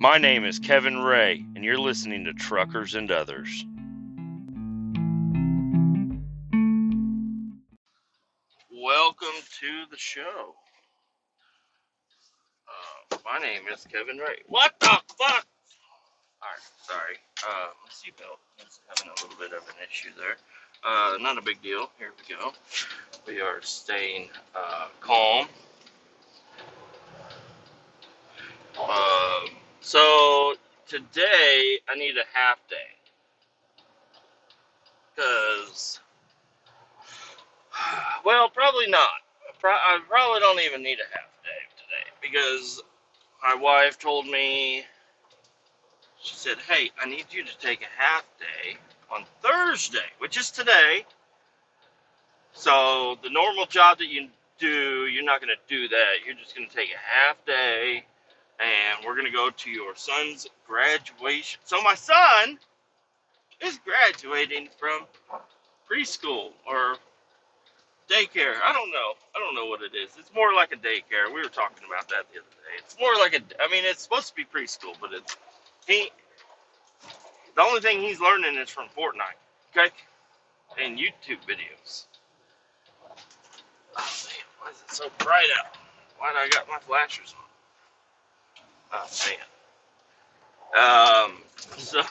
My name is Kevin Ray, and you're listening to Truckers and Others. Welcome to the show. My name is Kevin Ray. What the fuck? Alright, sorry. My seatbelt is having a little bit of an issue there. Not a big deal. Here we go. We are staying calm. So today I need a half day. Because, well, probably not. I probably don't even need a half day today. Because my wife told me, she said, hey, I need you to take a half day on Thursday, which is today. So the normal job that you do, you're not going to do that. You're just going to take a half day, and we're going to go to your son's graduation. So my son is graduating from preschool or daycare. I don't know what it is. It's more like a daycare. We were talking about that the other day. It's more like it's supposed to be preschool, but the only thing he's learning is from Fortnite, okay? And YouTube videos. Oh, man, why is it so bright out? Why do I got my flashers on? Oh, man. So,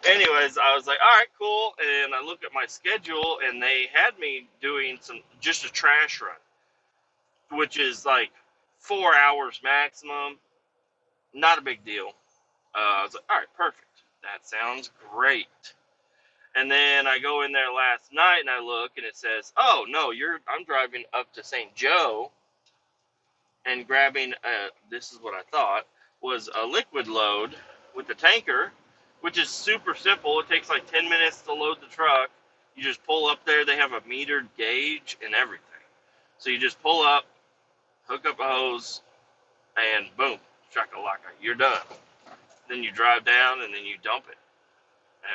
anyways, I was like, all right, cool. And I look at my schedule, and they had me doing just a trash run, which is like 4 hours maximum. Not a big deal. I was like, all right, perfect. That sounds great. And then I go in there last night and I look and it says, oh, no, I'm driving up to St. Joe and grabbing, this is what I thought, was a liquid load with the tanker, which is super simple. It takes like 10 minutes to load the truck. You just pull up there. They have a metered gauge and everything. So you just pull up, hook up a hose, and boom, shakalaka, you're done. Then you drive down and then you dump it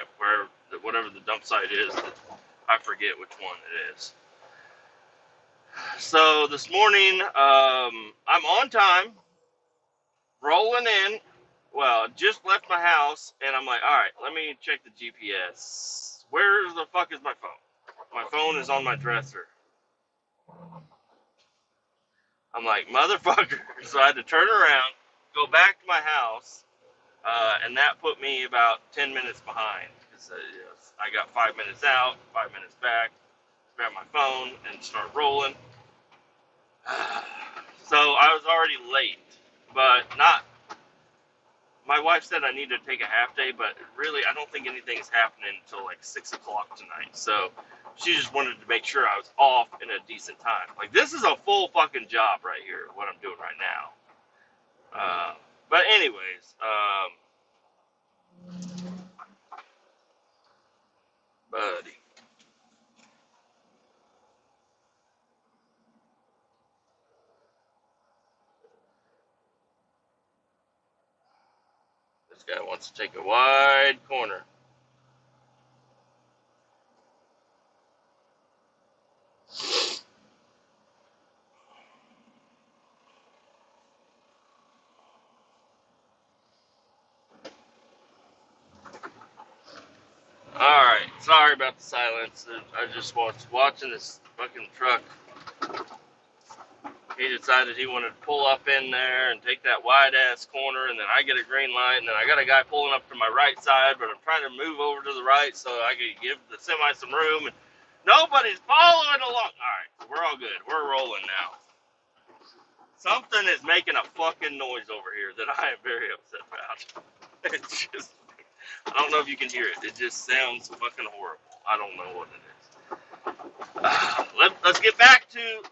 at whatever the dump site is. I forget which one it is. So this morning, I'm on time, rolling in. Well, just left my house, and I'm like, all right, let me check the GPS. Where the fuck is my phone? My phone is on my dresser. I'm like, motherfucker. So I had to turn around, go back to my house, and that put me about 10 minutes behind. Because I got 5 minutes out, 5 minutes back, grab my phone, and start rolling. So I was already late, but not. My wife said I need to take a half day, but really I don't think anything's happening until like 6 o'clock tonight. So she just wanted to make sure I was off in a decent time. Like, this is a full fucking job right here, what I'm doing right now. But anyways, buddy. This guy wants to take a wide corner. Alright, sorry about the silence. I just was watching this fucking truck. He decided he wanted to pull up in there and take that wide-ass corner, and then I get a green light, and then I got a guy pulling up to my right side, but I'm trying to move over to the right so I could give the semi some room, and nobody's following along. Alright, so we're all good. We're rolling now. Something is making a fucking noise over here that I am very upset about. It's just, I don't know if you can hear it. It just sounds fucking horrible. I don't know what it is. Let's get back to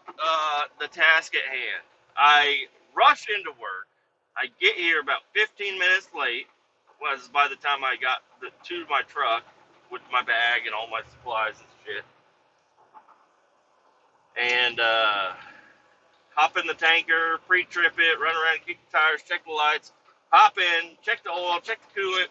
the task at hand. I rush into work. I get here about 15 minutes late. Was by the time I got to my truck with my bag and all my supplies and shit. And hop in the tanker, pre-trip it, run around, kick the tires, check the lights, hop in, check the oil, check the coolant,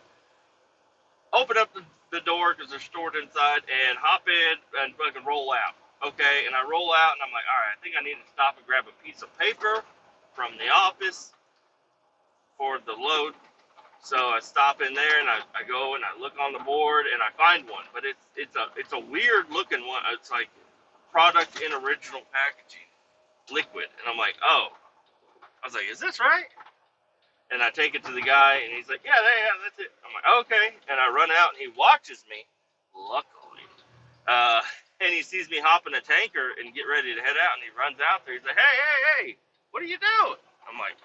open up the door because they're stored inside, and hop in and fucking roll out. Okay, and I roll out, and I'm like, all right, I think I need to stop and grab a piece of paper from the office for the load So I stop in there and I go and I look on the board and I find one, but it's a weird looking one. It's like product in original packaging, liquid, and I'm like, oh, I was like, is this right? And I take it to the guy and he's like, yeah, that's it. I'm like, okay, and I run out and he watches me, luckily, and he sees me hop in a tanker and get ready to head out and he runs out there. He's like, hey, what are you doing? I'm like,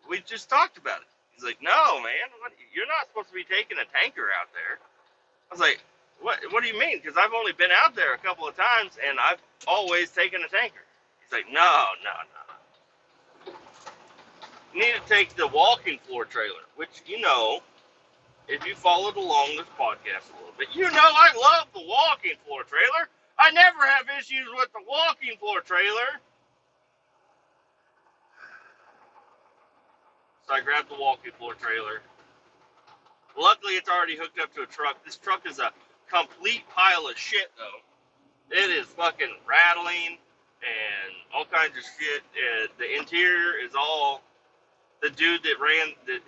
we just talked about it. He's like, no, man, you're not supposed to be taking a tanker out there. I was like, what do you mean? Because I've only been out there a couple of times, and I've always taken a tanker. He's like, no. You need to take the walking floor trailer, which, if you followed along this podcast a little bit, I love the walking floor trailer. I never have issues with the walking floor trailer. So I grabbed the walking floor trailer. Luckily, it's already hooked up to a truck. This truck is a complete pile of shit, though. It is fucking rattling and all kinds of shit. The interior is all... The dude that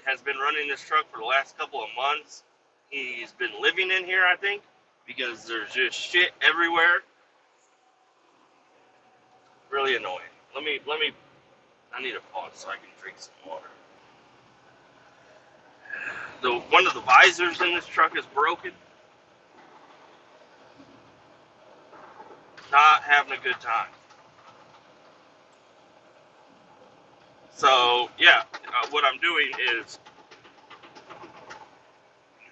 has been running this truck for the last couple of months, he's been living in here, I think, because there's just shit everywhere. Really annoying. Let me, I need a pause so I can drink some water. One of the visors in this truck is broken. Not having a good time. So, yeah, what I'm doing is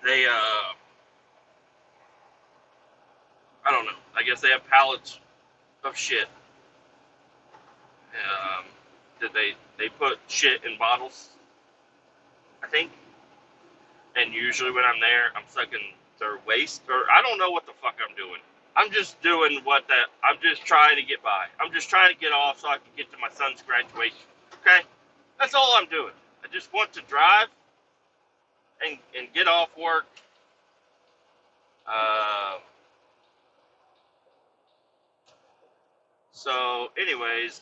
they, I don't know, I guess they have pallets of shit. That they put shit in bottles, I think. And usually when I'm there, I'm sucking their waste, or I don't know what the fuck I'm doing. I'm just doing I'm just trying to get by. I'm just trying to get off so I can get to my son's graduation. Okay? That's all I'm doing. I just want to drive and get off work. So, anyways,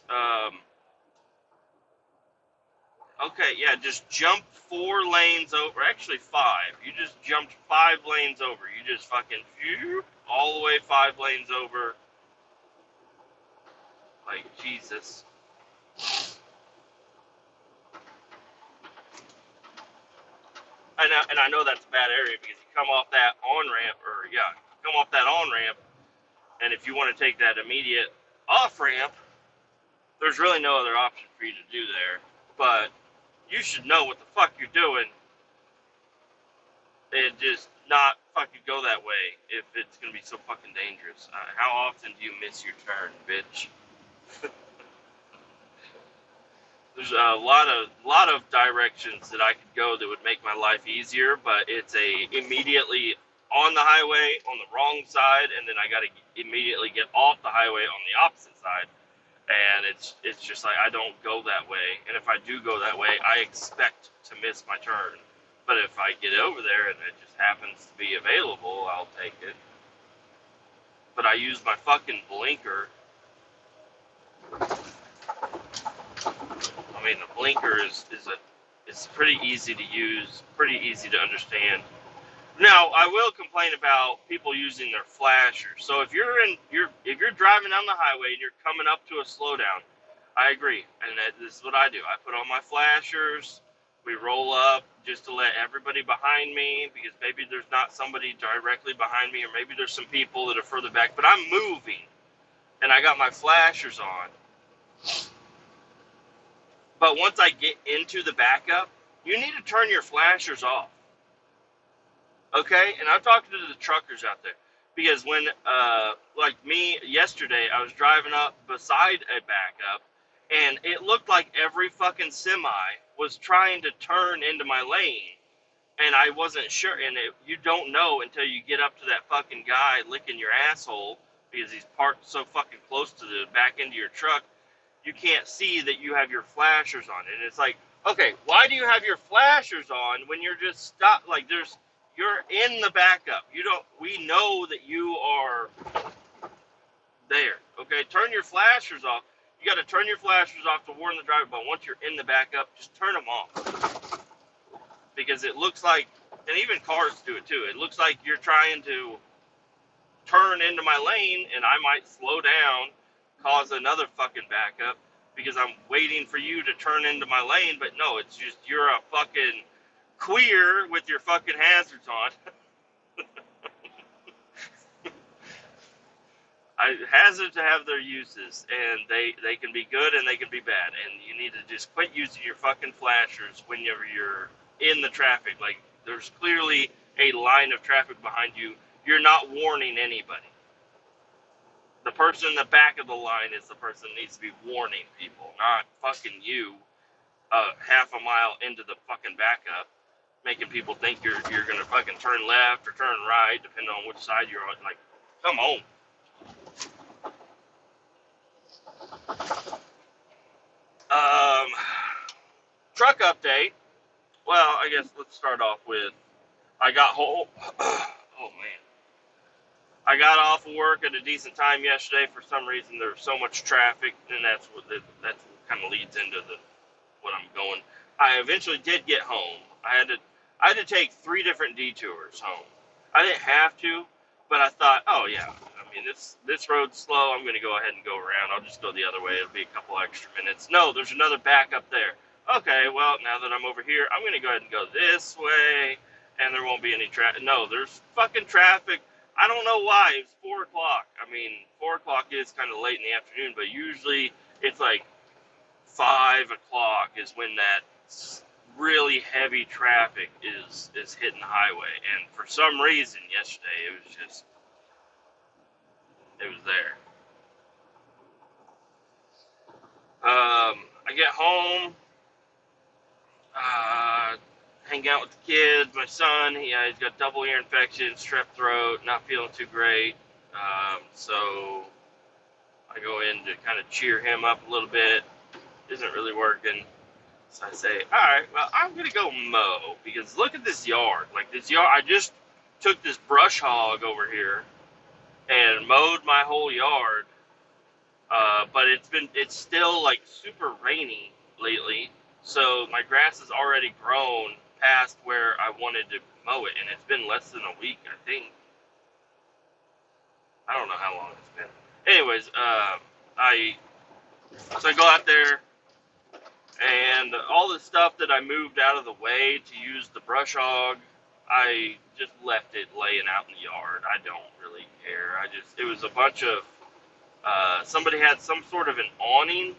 okay, yeah, just jump 4 lanes over. Actually, 5. You just jumped 5 lanes over. You just fucking all the way 5 lanes over. Like, Jesus. And I know that's a bad area because you come off that on-ramp, and if you want to take that immediate off-ramp, there's really no other option for you to do there. But you should know what the fuck you're doing and just not fucking go that way if it's going to be so fucking dangerous. How often do you miss your turn, bitch? There's a lot of directions that I could go that would make my life easier, but it's immediately on the highway on the wrong side, and then I got to immediately get off the highway on the opposite side, and it's just like I don't go that way, and if I do go that way, I expect to miss my turn. But if I get over there and it just happens to be available, I'll take it. But I use my fucking blinker. I mean, the blinker is pretty easy to use, pretty easy to understand. Now, I will complain about people using their flashers. So if you're driving down the highway and you're coming up to a slowdown, I agree, and this is what I do. I put on my flashers. We roll up just to let everybody behind me, because maybe there's not somebody directly behind me, or maybe there's some people that are further back, but I'm moving, and I got my flashers on. But once I get into the backup, you need to turn your flashers off. Okay? And I'm talking to the truckers out there, because when, like me, yesterday, I was driving up beside a backup, and it looked like every fucking semi was trying to turn into my lane, and I wasn't sure. And you don't know until you get up to that fucking guy licking your asshole, because he's parked so fucking close to the back end of your truck. You can't see that you have your flashers on. And it's like, okay, why do you have your flashers on when you're just stopped? Like, you're in the backup. We know that you are there. Okay, turn your flashers off. You got to turn your flashers off to warn the driver, but once you're in the backup, just turn them off. Because it looks like, and even cars do it too, it looks like you're trying to turn into my lane, and I might slow down, cause another fucking backup, because I'm waiting for you to turn into my lane, but no, it's just you're a fucking queer with your fucking hazards on. Hazards have their uses, and they can be good and they can be bad, and you need to just quit using your fucking flashers whenever you're in the traffic. Like, there's clearly a line of traffic behind you. You're not warning anybody. The person in the back of the line is the person that needs to be warning people, not fucking you half a mile into the fucking backup, making people think you're going to fucking turn left or turn right, depending on which side you're on. Like, come on. Truck update. Well, I guess let's start off with, I got home. Oh, man. I got off of work at a decent time yesterday. For some reason, there was so much traffic, and that's what kind of leads into what I'm going. I eventually did get home. I had to take 3 different detours home. I didn't have to, but I thought, oh yeah, I mean this road's slow. I'm going to go ahead and go around. I'll just go the other way. It'll be a couple extra minutes. No, there's another back up there. Okay, well, now that I'm over here, I'm going to go ahead and go this way, and there won't be any traffic. No, there's fucking traffic. I don't know why. It's 4 o'clock. I mean, 4 o'clock is kind of late in the afternoon, but usually it's like 5 o'clock is when that really heavy traffic is hitting the highway. And for some reason yesterday, it was there. I get home, hang out with the kids. My son, he's got double ear infection, strep throat, not feeling too great. So I go in to kind of cheer him up a little bit. Isn't really working. So I say, all right, well, I'm going to go mow, because look at this yard. Like, this yard, I just took this brush hog over here and mowed my whole yard. But it's still like super rainy lately. So my grass has already grown past where I wanted to mow it, and it's been less than a week, I think. I don't know how long it's been. Anyways, I go out there, and all the stuff that I moved out of the way to use the brush hog, I just left it laying out in the yard. I don't really care. It was a bunch of, somebody had some sort of an awning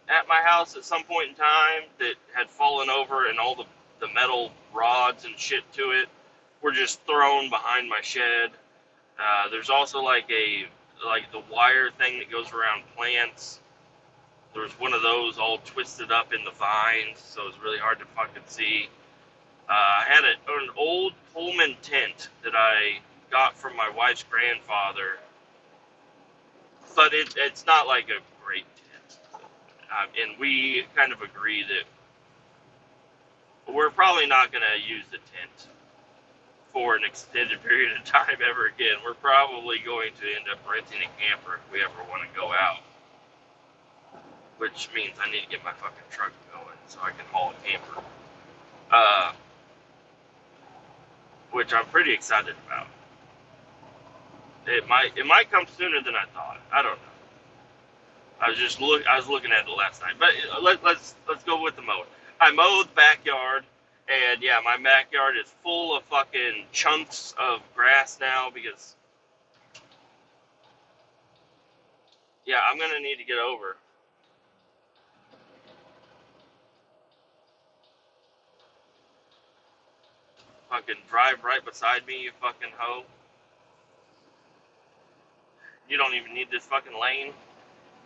at my house at some point in time that had fallen over, and all the metal rods and shit to it were just thrown behind my shed. There's also like the wire thing that goes around plants. There was one of those all twisted up in the vines, so it was really hard to fucking see. I had an old Pullman tent that I got from my wife's grandfather, but it's not like a great tent. And we kind of agree that we're probably not going to use the tent for an extended period of time ever again. We're probably going to end up renting a camper if we ever want to go out. Which means I need to get my fucking truck going so I can haul a camper. Which I'm pretty excited about. It might come sooner than I thought. I don't know. I was looking at it last night. But let's go with the mowing. I mowed the backyard, and yeah, my backyard is full of fucking chunks of grass now because, yeah, I'm gonna need to get over. Fucking drive right beside me, you fucking hoe. You don't even need this fucking lane.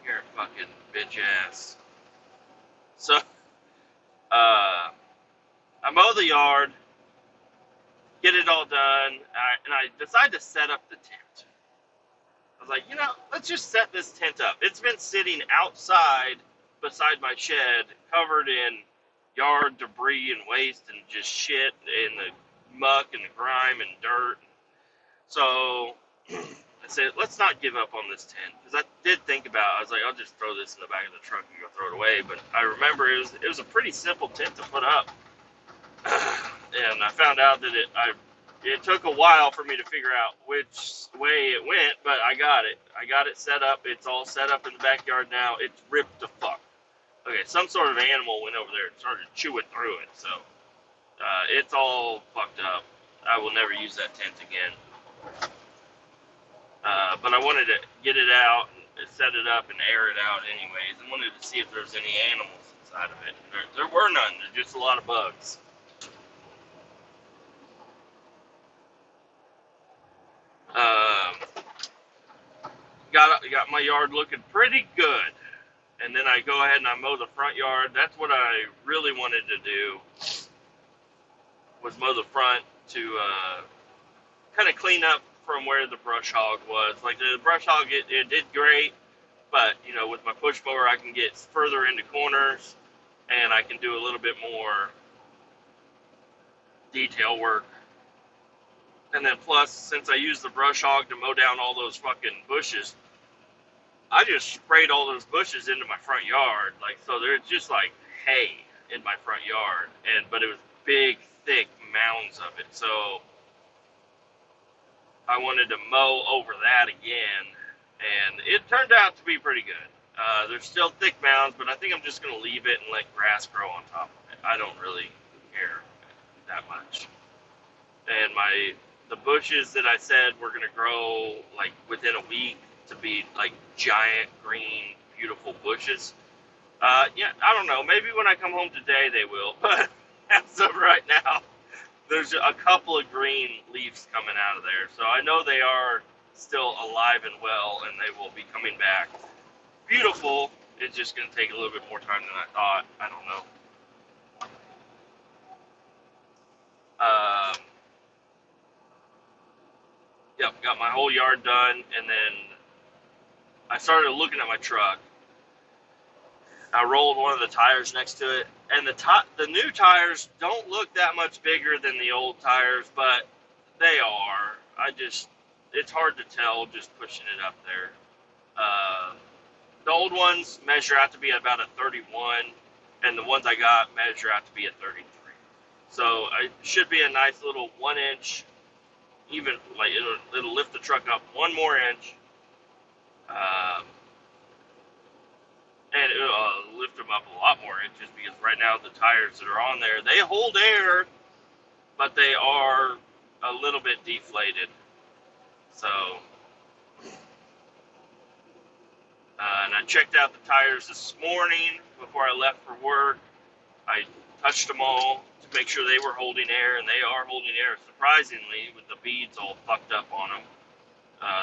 You're a fucking bitch ass. So, I mow the yard, get it all done, and I decide to set up the tent. I was like, let's just set this tent up. It's been sitting outside beside my shed, covered in yard debris and waste and just shit and the muck and the grime and dirt. So I said, let's not give up on this tent, because I did think about, I was like, I'll just throw this in the back of the truck and go throw it away. But I remember it was a pretty simple tent to put up, and I found out that it took a while for me to figure out which way it went, but I got it. I got it set up. It's all set up in the backyard now. It's ripped to fuck. Okay, some sort of animal went over there and started chewing through it, so it's all fucked up. I will never use that tent again. But I wanted to get it out and set it up and air it out anyways. I wanted to see if there was any animals inside of it. There were none. There's just a lot of bugs. Got my yard looking pretty good. And then I go ahead and I mow the front yard. That's what I really wanted to do, was mow the front to kind of clean up from where the brush hog was. Like the brush hog, it did great, but you know, with my push mower, I can get further into corners, and I can do a little bit more detail work. And then plus, since I used the brush hog to mow down all those fucking bushes, I just sprayed all those bushes into my front yard. Like, so there's just like hay in my front yard, but it was big, thick mounds of it. So I wanted to mow over that again, and it turned out to be pretty good. There's still thick mounds, but I think I'm just going to leave it and let grass grow on top of it. I don't really care that much. And the bushes that I said were going to grow like within a week to be like giant green, beautiful bushes. Yeah, I don't know. Maybe when I come home today they will, but as of right now, there's a couple of green leaves coming out of there. So I know they are still alive and well, and they will be coming back. Beautiful. It's just going to take a little bit more time than I thought. I don't know. Yep, got my whole yard done, and then I started looking at my truck. I rolled one of the tires next to it, and the new tires don't look that much bigger than the old tires, but they are. It's hard to tell just pushing it up there. The old ones measure out to be about a 31, and the ones I got measure out to be a 33. So it should be a nice little 1 inch, even like it'll lift the truck up 1 more inch. And it'll lift them up a lot more inches, because right now the tires that are on there, they hold air, but they are a little bit deflated. So, and I checked out the tires this morning before I left for work. I touched them all to make sure they were holding air, and they are holding air, surprisingly, with the beads all fucked up on them.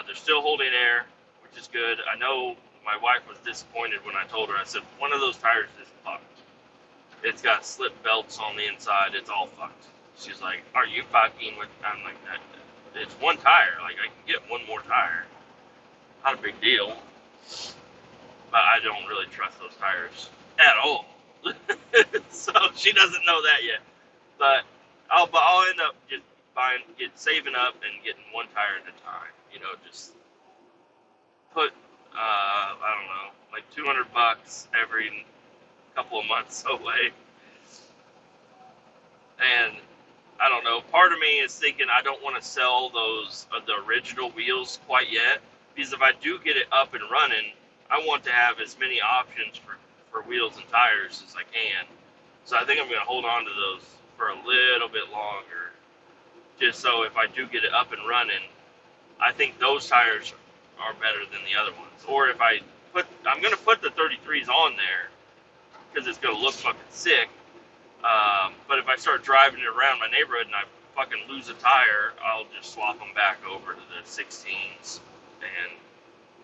They're still holding air, which is good. I know my wife was disappointed when I told her. I said, one of those tires is fucked. It's got slip belts on the inside. It's all fucked. She's like, are you fucking with... I'm like, it's one tire. Like, I can get one more tire. Not a big deal. But I don't really trust those tires at all. So she doesn't know that yet. But I'll end up just saving up and getting one tire at a time. You know, just put... I don't know, like $200 every couple of months away. And I don't know, part of me is thinking I don't want to sell those the original wheels quite yet, because if I do get it up and running, I want to have as many options for wheels and tires as I can. So I think I'm going to hold on to those for a little bit longer, just so if I do get it up and running, I think those tires are better than the other ones. Or if I'm going to put the 33s on there, because it's going to look fucking sick. But if I start driving it around my neighborhood and I fucking lose a tire, I'll just swap them back over to the 16s and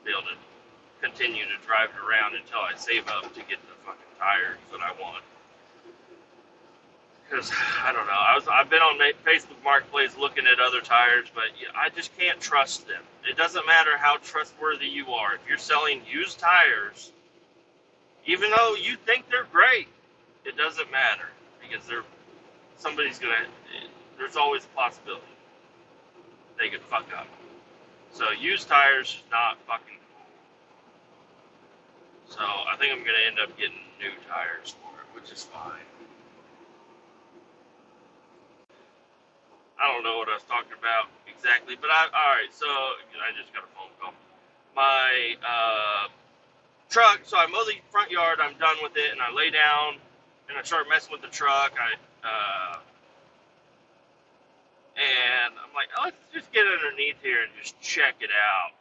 be able to continue to drive it around until I save up to get the fucking tires that I want. Because, I don't know, I've been on Facebook Marketplace looking at other tires, but I just can't trust them. It doesn't matter how trustworthy you are. If you're selling used tires, even though you think they're great, it doesn't matter. Because there's always a possibility they could fuck up. So used tires is not fucking cool. think I'm going to end up getting new tires for it, which is fine. I don't know what I was talking about exactly, but alright, so I just got a phone call. My truck, so I mow the front yard, I'm done with it, and I lay down, and I start messing with the truck. And I'm like, oh, let's just get underneath here and just check it out.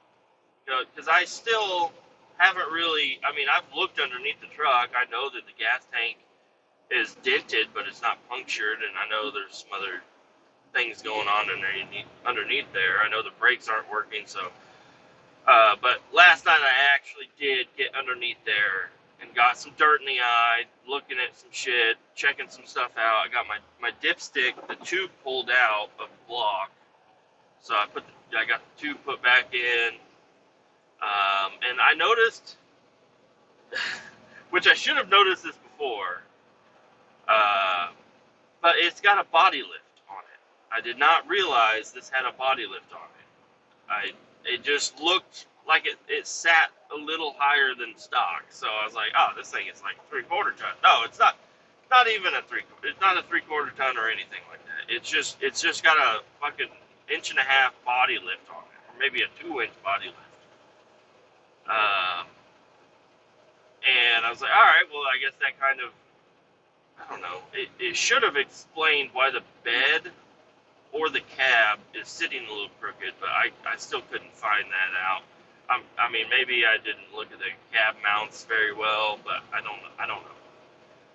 Because I still haven't really, I mean, I've looked underneath the truck. I know that the gas tank is dented, but it's not punctured, and I know there's some other things going on underneath there. I know the brakes aren't working, so. But last night I actually did get underneath there and got some dirt in the eye, looking at some shit, checking some stuff out. I got my dipstick, the tube pulled out of the block, so I got the tube put back in, and I noticed, which I should have noticed this before, but it's got a body lift on it. I did not realize this had a body lift on it. It just looked like it sat a little higher than stock. So I was like, oh, this thing is like 3/4 ton. No, it's not even it's not a 3/4 ton or anything like that. It's just got a fucking 1.5-inch body lift on it, or maybe a 2-inch body lift. And I was like, all right, well, I guess that kind of, I don't know. It should have explained why the bed or the cab is sitting a little crooked, but I still couldn't find that out. I mean, maybe I didn't look at the cab mounts very well, but I don't know.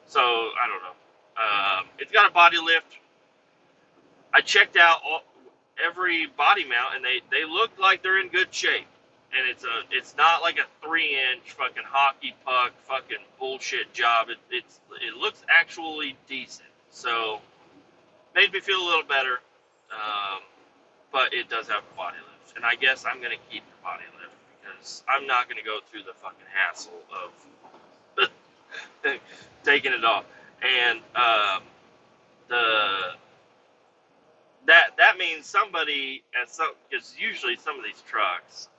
So, I don't know. It's got a body lift. I checked out every body mount, and they look like they're in good shape. And it's not like a 3-inch fucking hockey puck fucking bullshit job. It looks actually decent. So, made me feel a little better. But it does have a body lift, and I guess I'm gonna keep the body lift because I'm not gonna go through the fucking hassle of taking it off. And that means somebody because usually some of these trucks,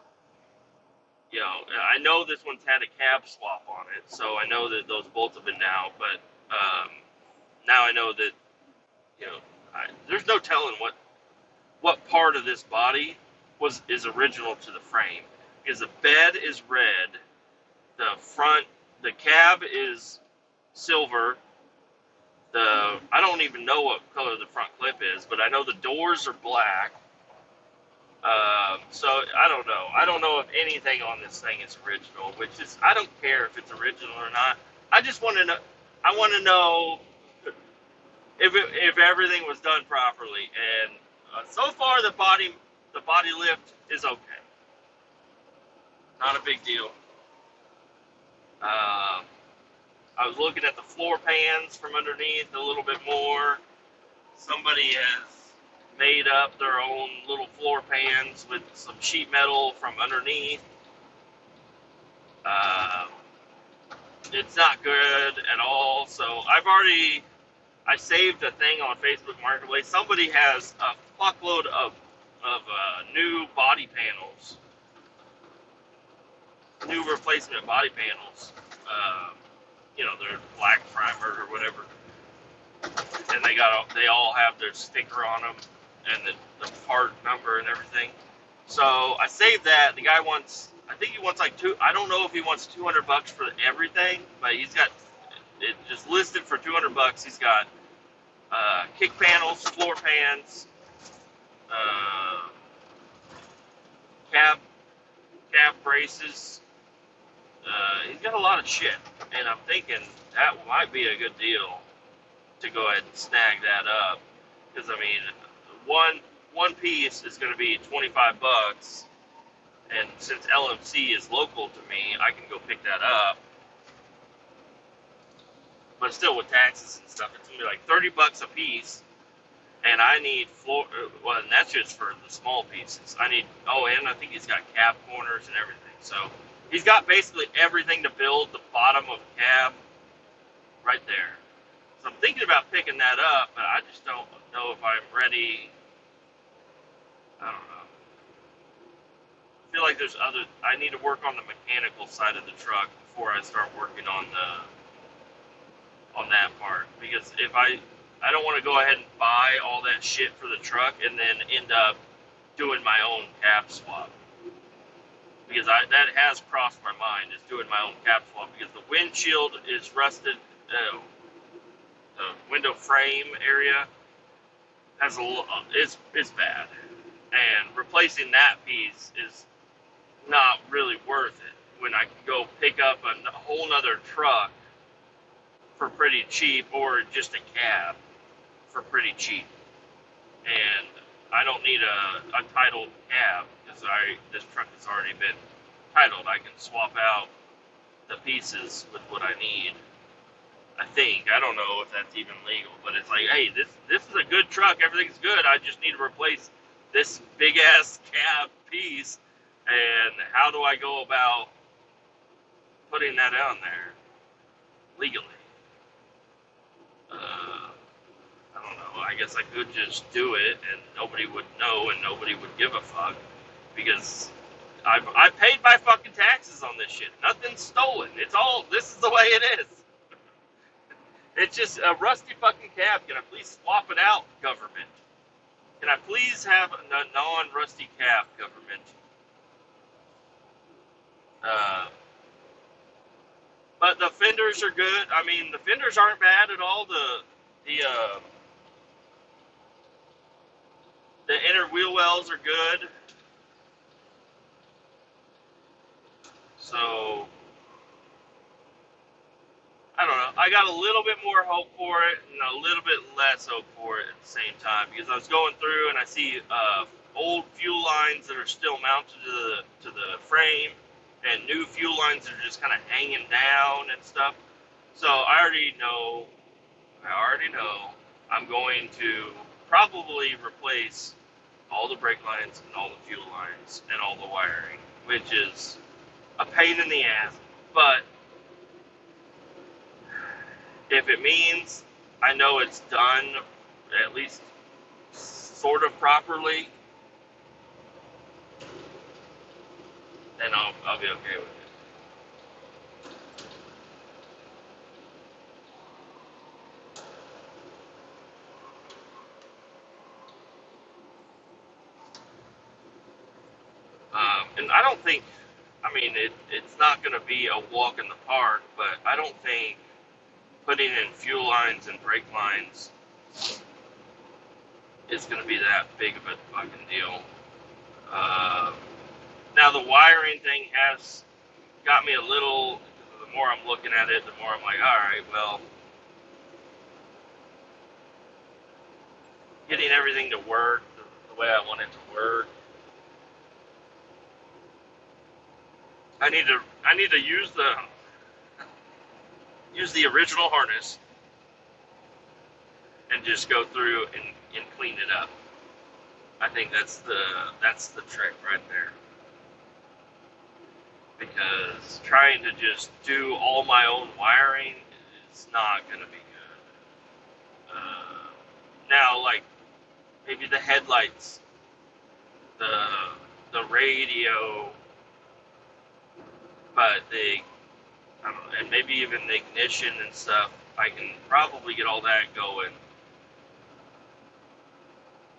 you know, I know this one's had a cab swap on it, so I know that those bolts have been down, but now I know that, you know, there's no telling what part of this body is original to the frame. Because the bed is red, the cab is silver, I don't even know what color the front clip is, but I know the doors are black. So I don't know. I don't know if anything on this thing is original, which is, I don't care if it's original or not. I just want to know. I want to know if everything was done properly. And so far, the body lift is okay. Not a big deal. I was looking at the floor pans from underneath a little bit more. Somebody has made up their own little floor pans with some sheet metal from underneath. It's not good at all. So I saved a thing on Facebook Marketplace. Somebody has a fuckload of new body panels, new replacement body panels. You know, they're black primer or whatever, and they all have their sticker on them and the part number and everything. So I saved that. The guy I think he wants like I don't know if he wants $200 for everything, but he's got it just listed for $200. He's got kick panels, floor pans, cab braces. He's got a lot of shit, and I'm thinking that might be a good deal to go ahead and snag that up. Because I mean, one piece is going to be $25, and since LMC is local to me, I can go pick that up. But still, with taxes and stuff, it's going to be like $30 a piece, and I need well, and that's just for the small pieces. And I think he's got cab corners and everything. So he's got basically everything to build the bottom of the cab right there. So I'm thinking about picking that up, but I just don't know if I'm ready. I don't know. feel like there's other. I need to work on the mechanical side of the truck before I start working on that part, because if I don't want to go ahead and buy all that shit for the truck and then end up doing my own cab swap, because that has crossed my mind, is doing my own cab swap, because the windshield is rusted. The window frame area has is bad, and replacing that piece is not really worth it when I can go pick up a whole nother truck for pretty cheap, or just a cab for pretty cheap. And I don't need a titled cab, because this truck has already been titled. I can swap out the pieces with what I need. I think. I don't know if that's even legal, but it's like, hey, this is a good truck. Everything's good. I just need to replace this big ass cab piece. And how do I go about putting that on there legally? I don't know. I guess I could just do it, and nobody would know, and nobody would give a fuck, because I paid my fucking taxes on this shit. Nothing's stolen. It's all. This is the way it is. It's just a rusty fucking cab. Can I please swap it out, government? Can I please have a non-rusty cab, government? But the fenders are good. I mean, the fenders aren't bad at all. The inner wheel wells are good. So I don't know. I got a little bit more hope for it, and a little bit less hope for it at the same time, because I was going through and I see old fuel lines that are still mounted to the frame, and new fuel lines that are just kind of hanging down and stuff. So I already know I'm going to probably replace all the brake lines and all the fuel lines and all the wiring, which is a pain in the ass. But if it means I know it's done at least sort of properly, then I'll be okay with it. And I don't think, I mean, it's not going to be a walk in the park, but I don't think putting in fuel lines and brake lines is going to be that big of a fucking deal. Now, the wiring thing has got me a little, the more I'm looking at it, the more I'm like, alright, well, getting everything to work the way I want it to work, I need to use the original harness and just go through and clean it up. I think that's the trick right there. Because trying to just do all my own wiring is not going to be good. Now, like, maybe the headlights, the radio, but I don't know, and maybe even the ignition and stuff, I can probably get all that going.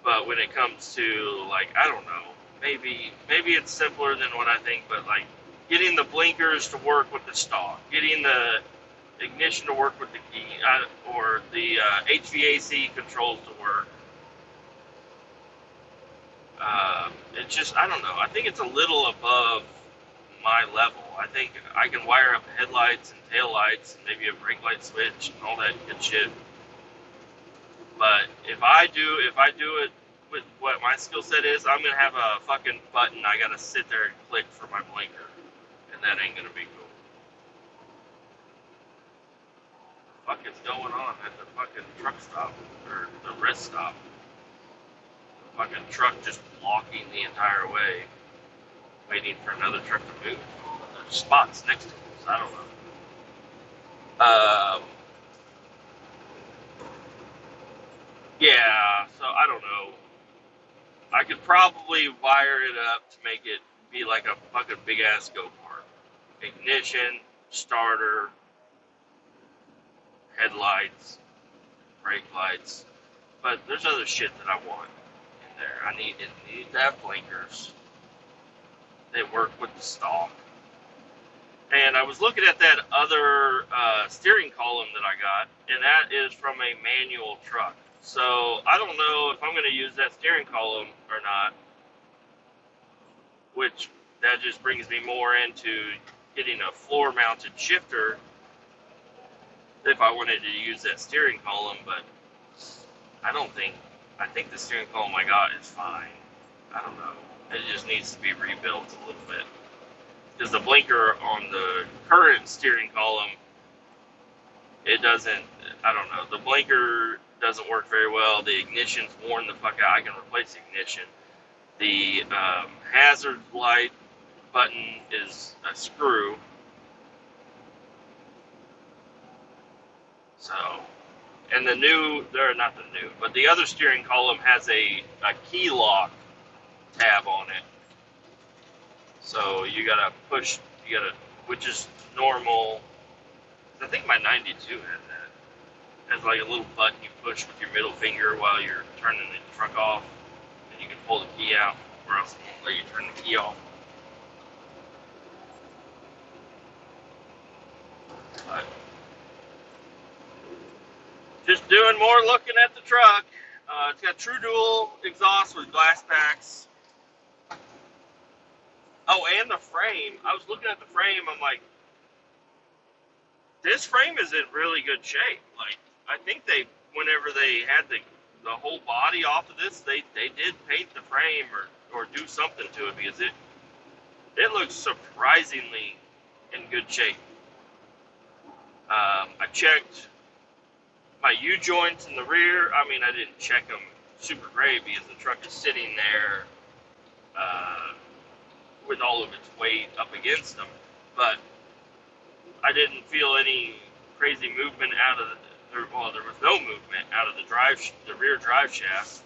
But when it comes to, like, I don't know, maybe it's simpler than what I think, but, like, getting the blinkers to work with the stalk, getting the ignition to work with the key, or the HVAC controls to work. It's just, I don't know, I think it's a little above my level. I think I can wire up headlights and taillights and maybe a brake light switch and all that good shit. But if I do it with what my skill set is, I'm gonna have a fucking button I gotta sit there and click for my blinker, and that ain't gonna be cool. What the fuck is going on at the fucking truck stop, or the rest stop? The fucking truck just blocking the entire way, waiting for another truck to move. There's spots next to us. I don't know. Yeah, so I don't know. I could probably wire it up to make it be like a fucking big ass go-kart. Ignition, starter, headlights, brake lights. But there's other shit that I want in there. I need to have blinkers. They work with the stalk. And I was looking at that other steering column that I got, and that is from a manual truck. So I don't know if I'm going to use that steering column or not, which that just brings me more into getting a floor-mounted shifter if I wanted to use that steering column, but I think the steering column I got is fine. I don't know. It just needs to be rebuilt a little bit. Because the blinker on the current steering column, it doesn't, I don't know, the blinker doesn't work very well. The ignition's worn the fuck out. I can replace the ignition. The hazard light button is a screw. So, and the new, they're not the new, but the other steering column has a key lock tab on it. So you gotta push, which is normal. I think my 92 had that. It has like a little button you push with your middle finger while you're turning the truck off, and you can pull the key out, or else it won't let you turn the key off. But just doing more looking at the truck. It's got true dual exhaust with glass packs. Oh, and the frame. I was looking at the frame. I'm like, this frame is in really good shape. Like, I think whenever they had the whole body off of this, they did paint the frame or do something to it, because it looks surprisingly in good shape. I checked my U-joints in the rear. I mean, I didn't check them super great because the truck is sitting there with all of its weight up against them. But I didn't feel any crazy movement out of there was no movement out of the rear drive shaft.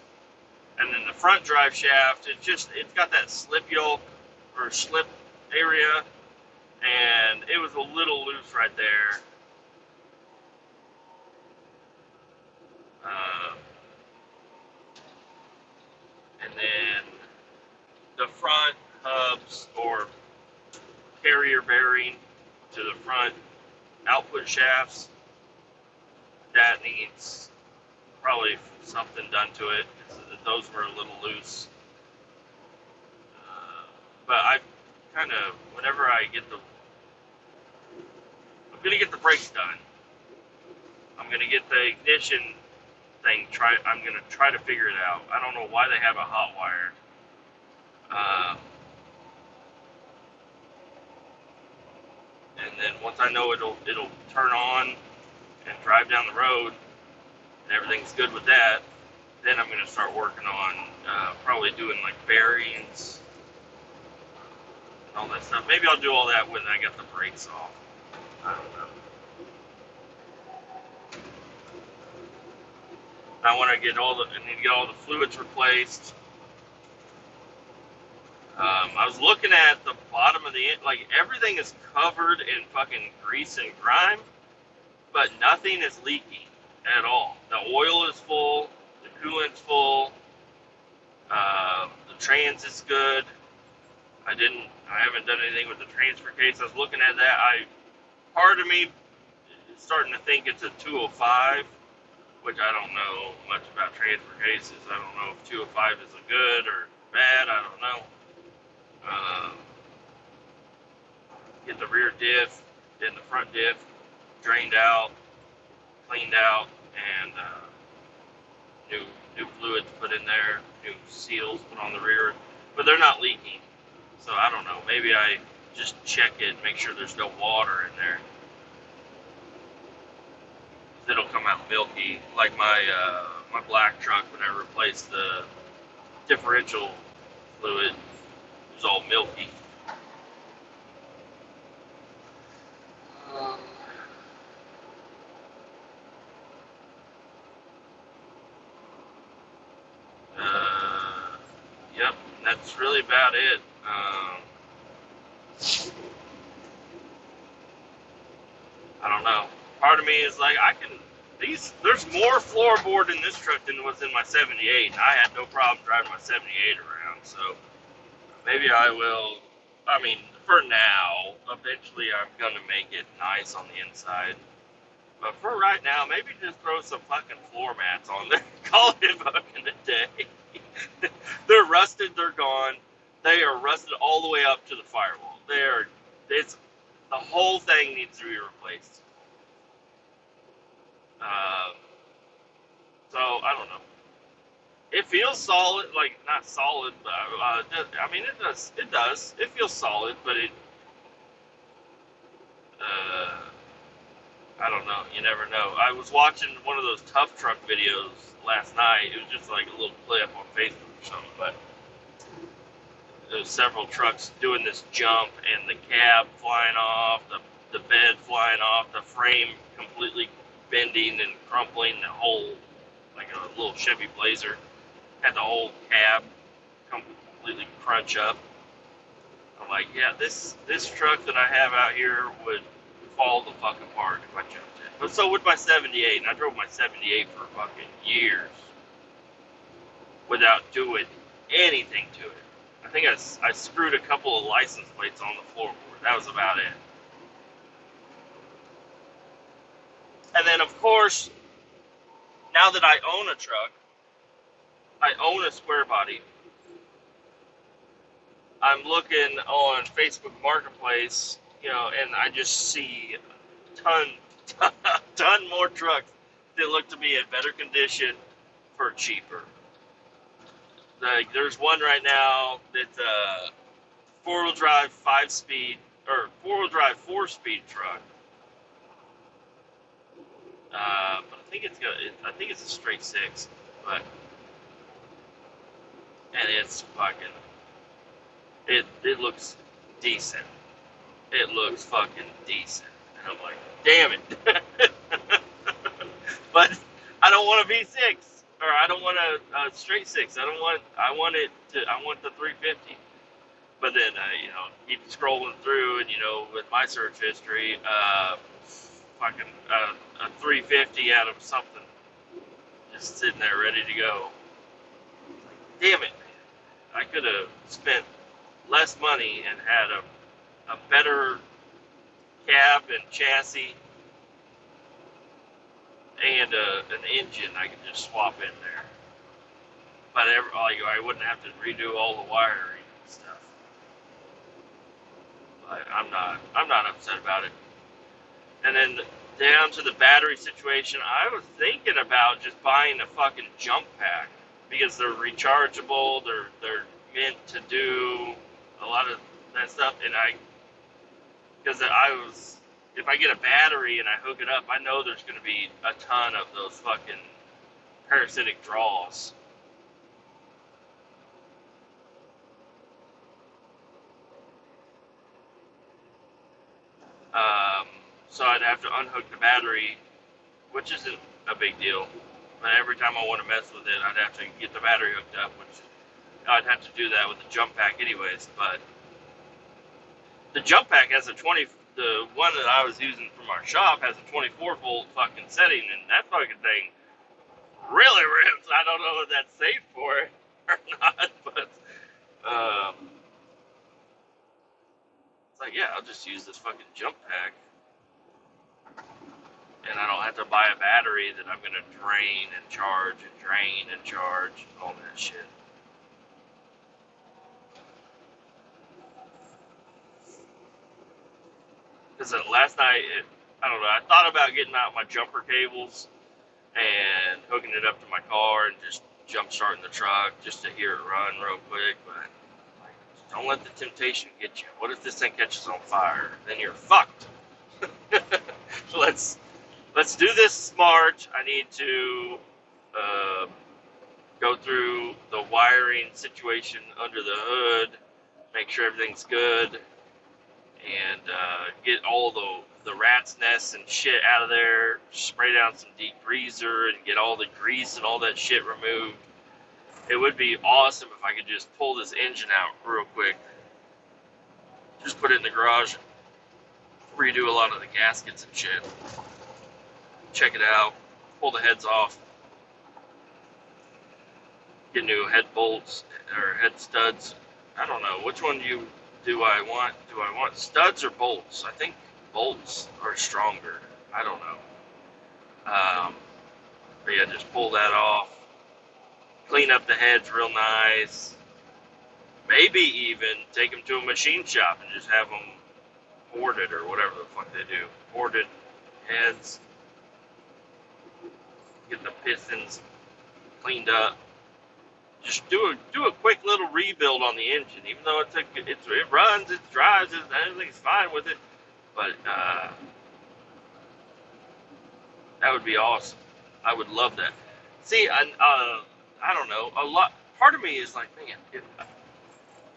And then the front drive shaft, it's got that slip yoke or slip area, and it was a little loose right there. And then the front hubs or carrier bearing to the front output shafts, that needs probably something done to it. Those were a little loose. But I kind of, whenever I'm going to get the brakes done. I'm going to get the ignition thing, I'm going to try to figure it out. I don't know why they have a hot wire. And then once I know it'll turn on and drive down the road, and everything's good with that, then I'm going to start working on probably doing like bearings and all that stuff. Maybe I'll do all that when I get the brakes off. I don't know. I want to get all the fluids replaced. I was looking at the bottom of like everything is covered in fucking grease and grime, but nothing is leaking at all. The oil is full, the coolant's full, the trans is good. I haven't done anything with the transfer case. I was looking at that. Part of me is starting to think it's a 205, which I don't know much about transfer cases. I don't know if 205 is a good or bad. I don't know. Get the rear diff and the front diff drained out, cleaned out, and new fluids put in there, new seals put on the rear, but they're not leaking. So I don't know. Maybe I just check it and make sure there's no water in there. It'll come out milky, like my black truck when I replaced the differential fluid. It was all milky. Yep, that's really about it. I don't know. Part of me is like, there's more floorboard in this truck than was in my 78. I had no problem driving my 78 around, so maybe I will. I mean, for now, eventually I'm gonna make it nice on the inside. But for right now, maybe just throw some fucking floor mats on there. Call it fucking a day. They're rusted. They're gone. They are rusted all the way up to the firewall. The whole thing needs to be replaced. Um, so I don't know. It feels solid, like not solid, but I mean it does. It does. It feels solid, but it. Uh, I don't know. You never know. I was watching one of those tough truck videos last night. It was just like a little clip on Facebook or something, but there was several trucks doing this jump, and the cab flying off, the bed flying off, the frame completely bending and crumpling, the whole, like a little Chevy Blazer, had the whole cab completely crunch up. I'm like, yeah, this truck that I have out here would fall the fuck apart if I jumped it. But so would my 78, and I drove my 78 for fucking years without doing anything to it. I think I screwed a couple of license plates on the floorboard. That was about it. And then, of course, now that I own a truck, I own a square body. I'm looking on Facebook Marketplace, and I just see a ton more trucks that look to be in better condition for cheaper. Like, there's one right now that's a four-wheel drive 5-speed or four-wheel drive 4-speed truck. But I think it's a straight 6, and it's fucking. It looks decent. It looks fucking decent, and I'm like, damn it. But I don't want a V6, or I don't want a straight 6. I want the 350. But then keep scrolling through, and with my search history, fucking a 350 out of something just sitting there ready to go. Damn it! I could have spent less money and had a better cab and chassis and an engine I could just swap in there. But I wouldn't have to redo all the wiring and stuff. But I'm not upset about it. And then down to the battery situation, I was thinking about just buying a fucking jump pack because they're rechargeable. They're meant to do a lot of that stuff, and if I get a battery and I hook it up, I know there's going to be a ton of those fucking parasitic draws. So I'd have to unhook the battery, which isn't a big deal. But every time I want to mess with it, I'd have to get the battery hooked up, which I'd have to do that with the jump pack anyways. But the jump pack has the one that I was using from our shop has a 24-volt fucking setting, and that fucking thing really rips. I don't know if that's safe for it or not, but it's like, yeah, I'll just use this fucking jump pack, and I don't have to buy a battery that I'm gonna drain and charge and drain and charge and all that shit. Because last night, I don't know, I thought about getting out my jumper cables and hooking it up to my car and just jump starting the truck just to hear it run real quick, but don't let the temptation get you. What if this thing catches on fire? Then you're fucked. Let's do this smart. I need to go through the wiring situation under the hood, make sure everything's good, and get all the rat's nests and shit out of there, spray down some degreaser and get all the grease and all that shit removed. It would be awesome if I could just pull this engine out real quick. Just put it in the garage redo a lot of the gaskets and shit. Check it out, pull the heads off, get new head bolts or head studs. I don't know, which one do I want? Do I want studs or bolts? I think bolts are stronger. I don't know. But yeah, just pull that off, clean up the heads real nice. Maybe even take them to a machine shop and just have them boarded or whatever the fuck they do. Boarded heads, get the pistons cleaned up. Just do a quick little rebuild on the engine, even though it runs, it drives, everything's fine with it. But that would be awesome. I would love that. See, I don't know. A lot. Part of me is like, man,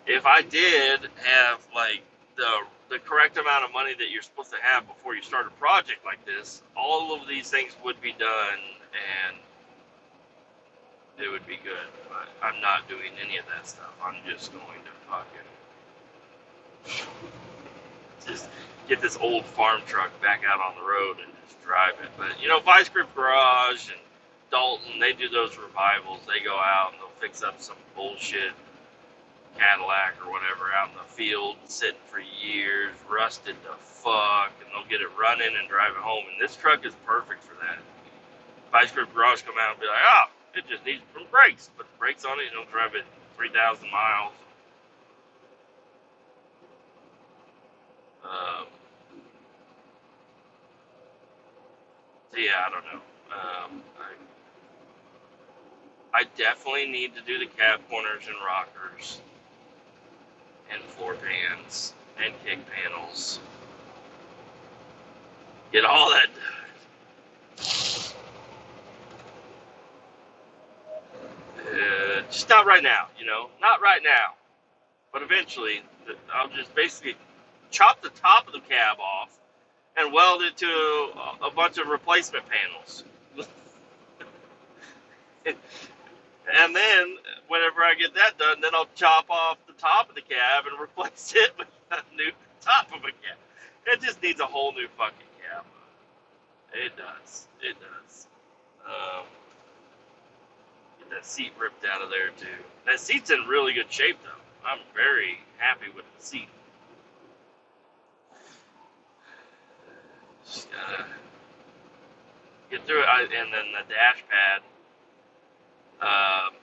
if I did have like the correct amount of money that you're supposed to have before you start a project like this, all of these things would be done and it would be good. But I'm not doing any of that stuff. I'm just going to fucking just get this old farm truck back out on the road and just drive it. But you know, Vice Grip Garage and Dalton, they do those revivals. They go out and they'll fix up some bullshit Cadillac or whatever out in the field, sitting for years, rusted to fuck, and they'll get it running and drive it home. And this truck is perfect for that. Vice Grip Garage come out and be like, oh, it just needs some brakes. Put the brakes on it, and it'll drive it 3,000 miles. So yeah, I don't know. I definitely need to do the cab corners and rockers and floor pans and kick panels. Get all that done. Just not right now, you know? Not right now. But eventually, I'll just basically chop the top of the cab off and weld it to a bunch of replacement panels. And then, whenever I get that done, then I'll chop off the top of the cab and replace it with a new top of a cab. It just needs a whole new fucking cab. It does. It does. Get that seat ripped out of there, too. That seat's in really good shape, though. I'm very happy with the seat. Just gotta get through it. And then the dash pad.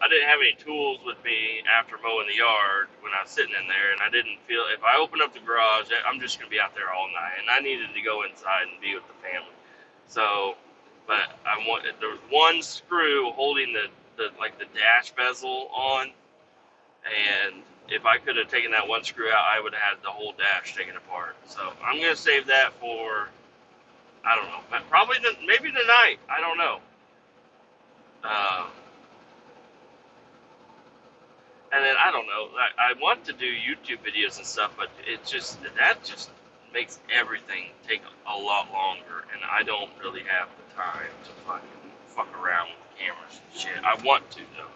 I didn't have any tools with me after mowing the yard when I was sitting in there, and I didn't feel, if I open up the garage, I'm just going to be out there all night, and I needed to go inside and be with the family. So, but there was one screw holding the dash bezel on, and if I could have taken that one screw out, I would have had the whole dash taken apart. So I'm going to save that for, I don't know, maybe tonight. I don't know. And then, I don't know, I want to do YouTube videos and stuff, but that just makes everything take a lot longer, and I don't really have the time to fuck around with the cameras and shit. I want to, though.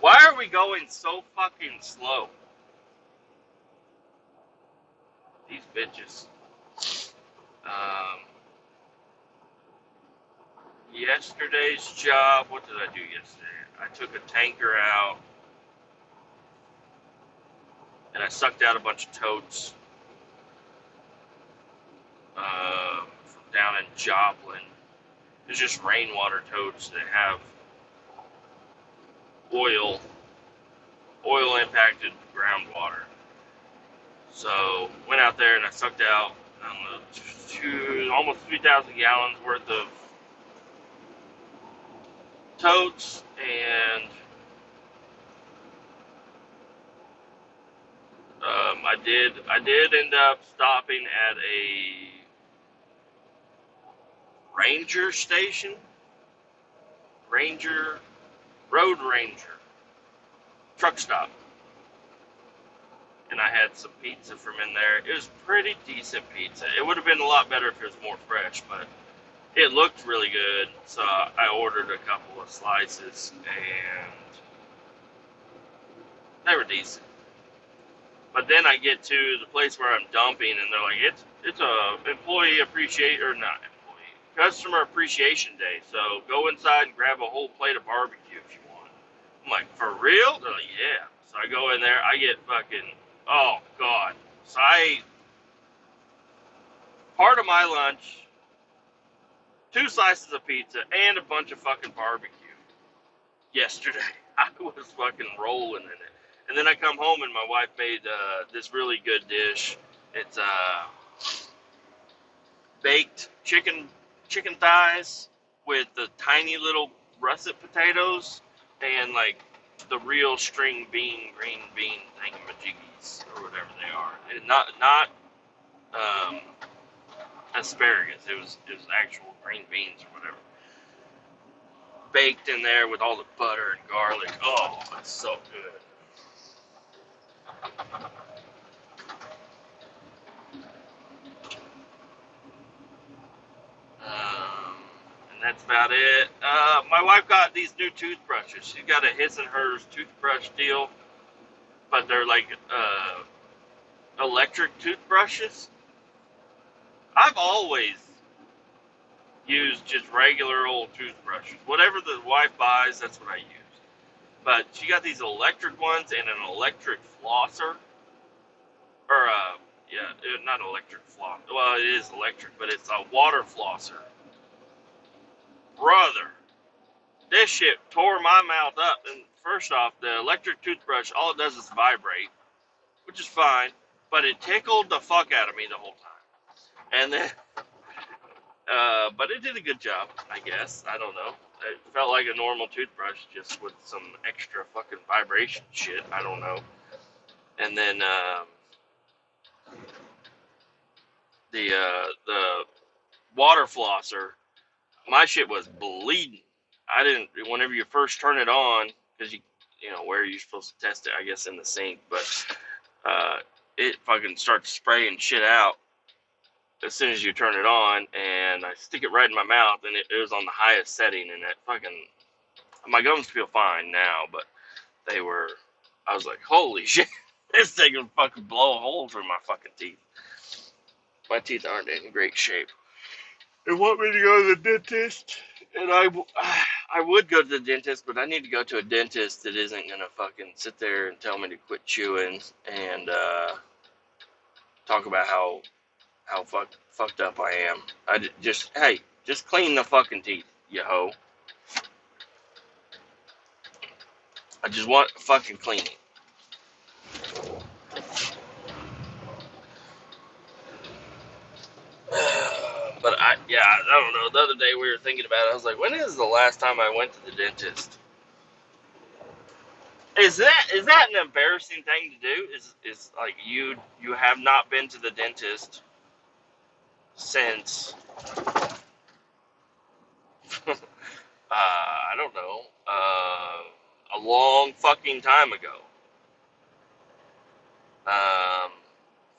Why are we going so fucking slow? These bitches. Yesterday's job, what did I do yesterday? I took a tanker out, and I sucked out a bunch of totes from down in Joplin. It's just rainwater totes that have oil impacted groundwater. So went out there and I sucked out, I don't know, almost 3,000 gallons worth of totes, and I did end up stopping at a ranger station, road ranger truck stop, and I had some pizza from in there. It was pretty decent pizza. It would have been a lot better if it was more fresh, but it looked really good, so I ordered a couple of slices, and they were decent. But then I get to the place where I'm dumping, and they're like, it's a employee appreciate or not employee customer appreciation day. So go inside and grab a whole plate of barbecue if you want. I'm like, for real? They're like, yeah. So I go in there, I get fucking, oh god. So part of my lunch, 2 slices of pizza and a bunch of fucking barbecue. Yesterday, I was fucking rolling in it. And then I come home and my wife made this really good dish. It's baked chicken thighs with the tiny little russet potatoes and like the real string bean, green bean thingamajiggies or whatever they are. And not asparagus. It was actual green beans or whatever. Baked in there with all the butter and garlic. Oh, it's so good. And that's about it. My wife got these new toothbrushes. She's got a His and Hers toothbrush deal, but they're like electric toothbrushes. I've always used just regular old toothbrushes. Whatever the wife buys, that's what I use. But she got these electric ones and an electric flosser. Or, not electric floss. Well, it is electric, but it's a water flosser. Brother, this shit tore my mouth up. And first off, the electric toothbrush, all it does is vibrate, which is fine, but it tickled the fuck out of me the whole time. And then, but it did a good job, I guess. I don't know. It felt like a normal toothbrush, just with some extra fucking vibration shit. I don't know. And then, the water flosser, my shit was bleeding. I didn't, whenever you first turn it on, because you know, where you're supposed to test it, I guess in the sink, but it fucking starts spraying shit out as soon as you turn it on, and I stick it right in my mouth, and it was on the highest setting, and it fucking, my gums feel fine now, but I was like, holy shit, this thing will fucking blow a hole through my fucking teeth. My teeth aren't in great shape. They want me to go to the dentist, and I would go to the dentist, but I need to go to a dentist that isn't gonna fucking sit there and tell me to quit chewing and talk about how fucked up I am. Just clean the fucking teeth, you hoe. I just want fucking cleaning. But I don't know. The other day we were thinking about it. I was like, when is the last time I went to the dentist? Is that an embarrassing thing to do? Is like you have not been to the dentist since I don't know, a long fucking time ago.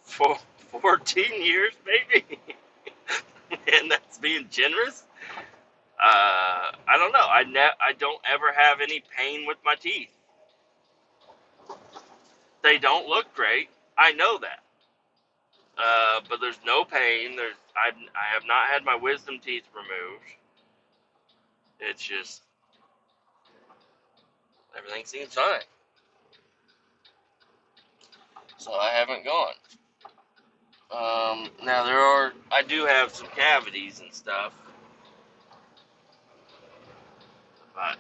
For 14 years maybe, and that's being generous. I don't know. I don't ever have any pain with my teeth. They don't look great. I know that. But there's no pain. I have not had my wisdom teeth removed. It's just everything seems fine. So I haven't gone. Now I do have some cavities and stuff. But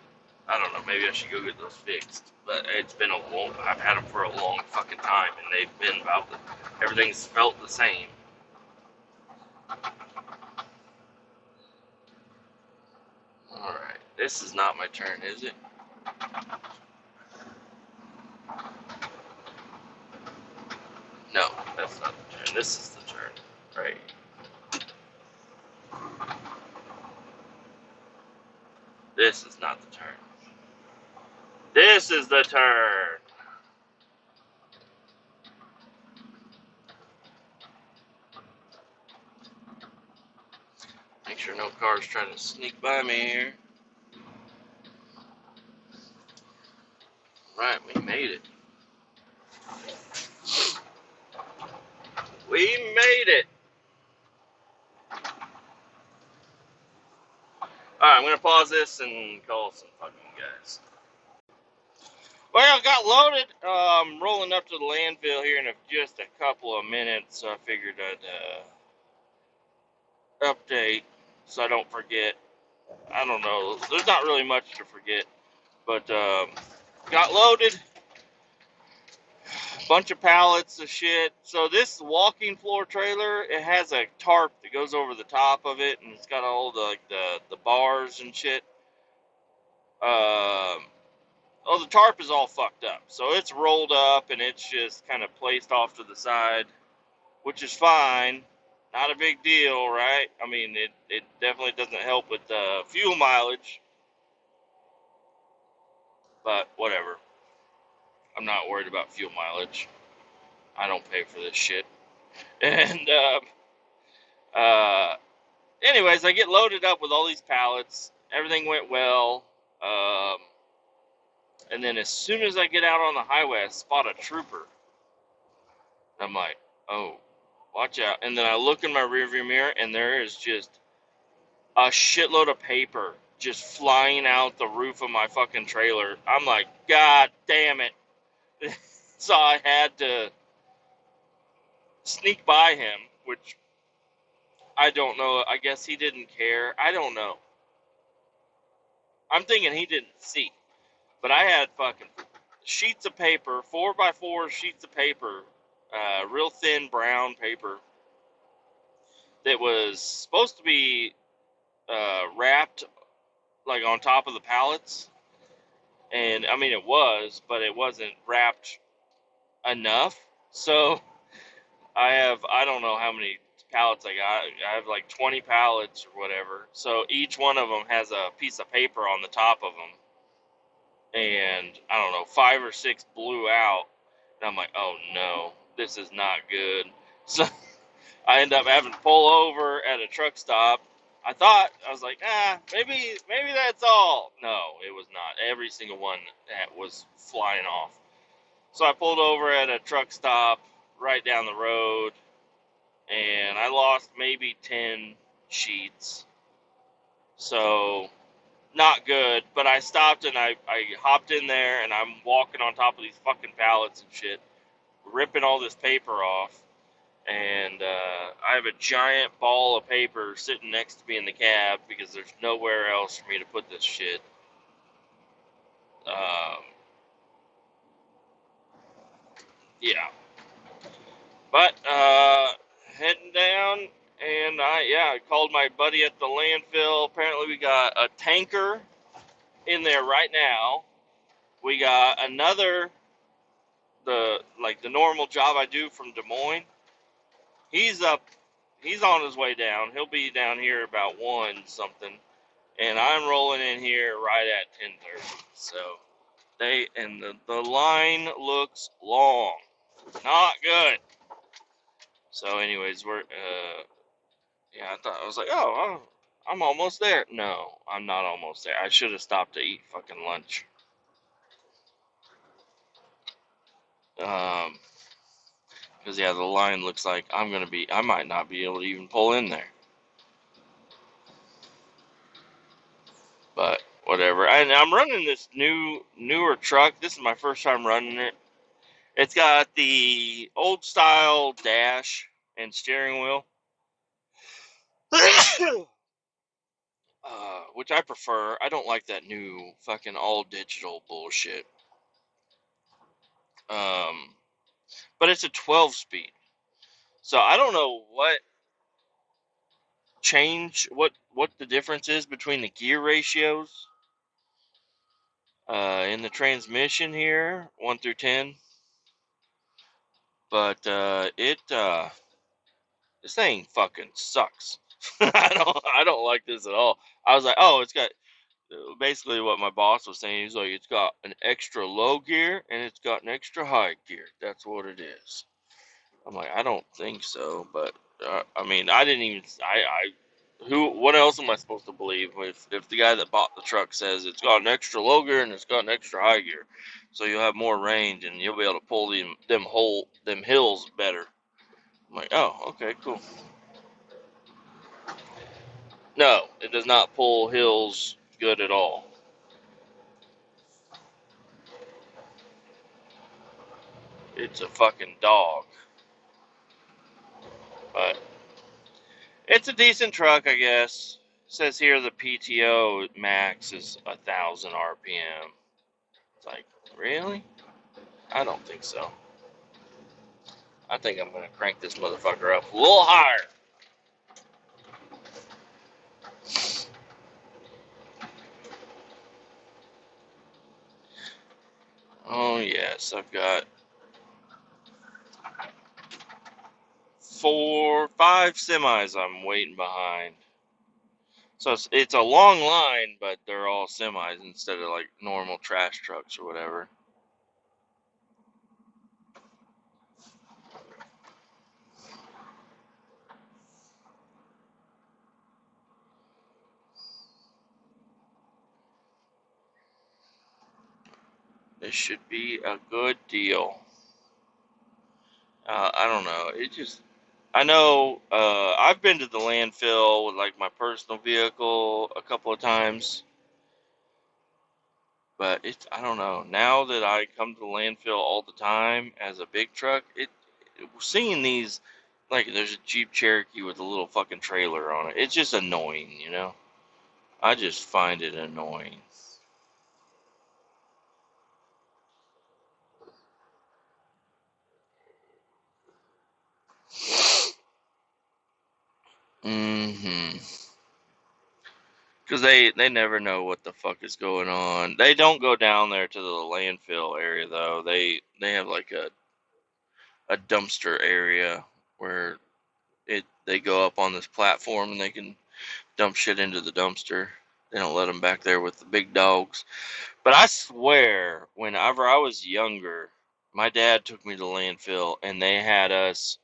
I don't know, maybe I should go get those fixed. But I've had them for a long fucking time, and they've been everything's felt the same. Alright, this is not my turn, is it? No, that's not the turn. This is the turn, right? This is not the turn. This is the turn. Make sure no cars trying to sneak by me here. Right, we made it. We made it. Alright, I'm going to pause this and call some fucking guys. Well, I got loaded. Rolling up to the landfill here in just a couple of minutes, so I figured I'd update so I don't forget. I don't know. There's not really much to forget, but got loaded. Bunch of pallets of shit. So this walking floor trailer, it has a tarp that goes over the top of it, and it's got all the bars and shit. Oh, the tarp is all fucked up. So it's rolled up and it's just kind of placed off to the side, which is fine. Not a big deal, right? I mean, it definitely doesn't help with fuel mileage, but whatever. I'm not worried about fuel mileage. I don't pay for this shit. And anyways, I get loaded up with all these pallets. Everything went well. And then as soon as I get out on the highway, I spot a trooper. I'm like, oh, watch out. And then I look in my rearview mirror, and there is just a shitload of paper just flying out the roof of my fucking trailer. I'm like, God damn it. So I had to sneak by him, which I don't know. I guess he didn't care. I don't know. I'm thinking he didn't see. But I had fucking sheets of paper, 4x4 sheets of paper, real thin brown paper that was supposed to be wrapped like on top of the pallets. And I mean, it was, but it wasn't wrapped enough. So I don't know how many pallets I got. I have like 20 pallets or whatever. So each one of them has a piece of paper on the top of them. And I don't know, 5 or 6 blew out. And I'm like, oh no, this is not good. So I end up having to pull over at a truck stop. I was like, maybe that's all. No, it was not. Every single one that was flying off. So I pulled over at a truck stop right down the road, and I lost maybe 10 sheets. So not good, but I stopped and I hopped in there, and I'm walking on top of these fucking pallets and shit, ripping all this paper off. And I have a giant ball of paper sitting next to me in the cab because there's nowhere else for me to put this shit. Yeah. But heading down, and I called my buddy at the landfill. Apparently we got a tanker in there right now. We got another, the normal job I do from Des Moines. He's on his way down. He'll be down here about 1 something. And I'm rolling in here right at 10:30. So the line looks long. Not good. So anyways, I was like, oh, I'm almost there. No, I'm not almost there. I should have stopped to eat fucking lunch. Because the line looks like I might not be able to even pull in there. But whatever. And I'm running this newer truck. This is my first time running it. It's got the old style dash and steering wheel, which I prefer. I don't like that new fucking all digital bullshit. But it's a 12-speed, so I don't know what the difference is between the gear ratios in the transmission here, 1 through 10. But this thing fucking sucks. I don't like this at all. I was like, oh, it's got basically what my boss was saying. He's like, it's got an extra low gear and it's got an extra high gear. That's what it is. I'm like, I don't think so, but I mean, I didn't even. What else am I supposed to believe if the guy that bought the truck says it's got an extra low gear and it's got an extra high gear, so you'll have more range and you'll be able to pull them hills better. I'm like, oh, okay, cool. No, it does not pull hills good at all. It's a fucking dog. But it's a decent truck, I guess. It says here the PTO max is 1,000 RPM. It's like, really? I don't think so. I think I'm gonna crank this motherfucker up a little higher. Oh yes, I've got 5 semis I'm waiting behind. So it's a long line, but they're all semis instead of like normal trash trucks or whatever. This should be a good deal. I don't know. I know I've been to the landfill with like my personal vehicle a couple of times, but I don't know. Now that I come to the landfill all the time as a big truck, seeing these, like there's a Jeep Cherokee with a little fucking trailer on it. It's just annoying, you know? I just find it annoying. Mm-hmm. Because they never know what the fuck is going on. They don't go down there to the landfill area though. They have like a dumpster area where they go up on this platform and they can dump shit into the dumpster. They don't let them back there with the big dogs. But I swear, whenever I was younger, my dad took me to landfill and they had us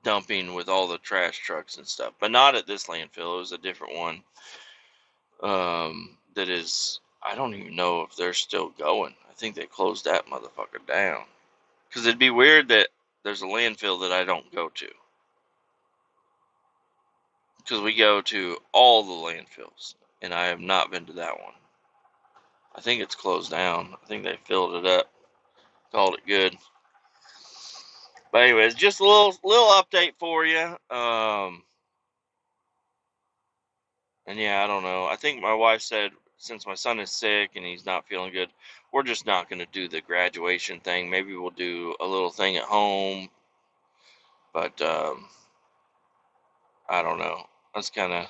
dumping with all the trash trucks and stuff. But not at this landfill. It was a different one. That is, I don't even know if they're still going. I think they closed that motherfucker down. Because it'd be weird that there's a landfill that I don't go to. Because we go to all the landfills, and I have not been to that one. I think it's closed down. I think they filled it up, called it good. But anyways, just a little update for you. And yeah, I don't know. I think my wife said since my son is sick and he's not feeling good, we're just not going to do the graduation thing. Maybe we'll do a little thing at home, but I don't know. That's kind of,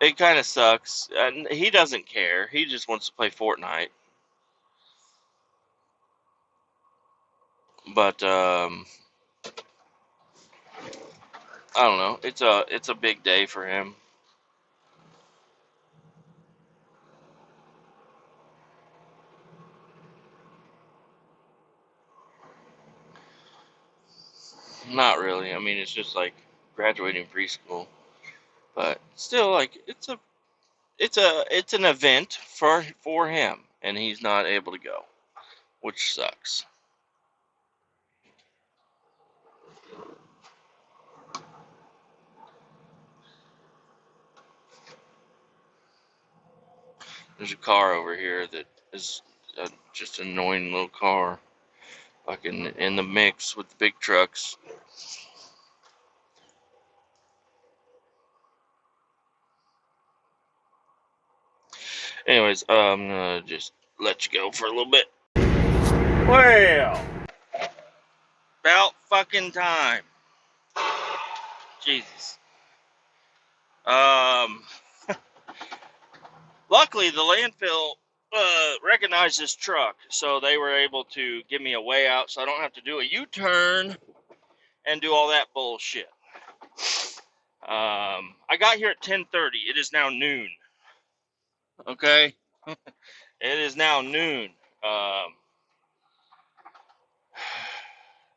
it kind of sucks. And he doesn't care. He just wants to play Fortnite. But I don't know. It's a big day for him. Not really. I mean, it's just like graduating preschool, but still, like it's an event for him, and he's not able to go, which sucks. There's a car over here that is just an annoying little car, fucking in the mix with the big trucks. Anyways, I'm gonna just let you go for a little bit. Well, about fucking time. Jesus. Um, Luckily, the landfill recognized this truck, so they were able to give me a way out so I don't have to do a U-turn and do all that bullshit. I got here at 10:30. It is now noon. Okay? It is now noon. Um,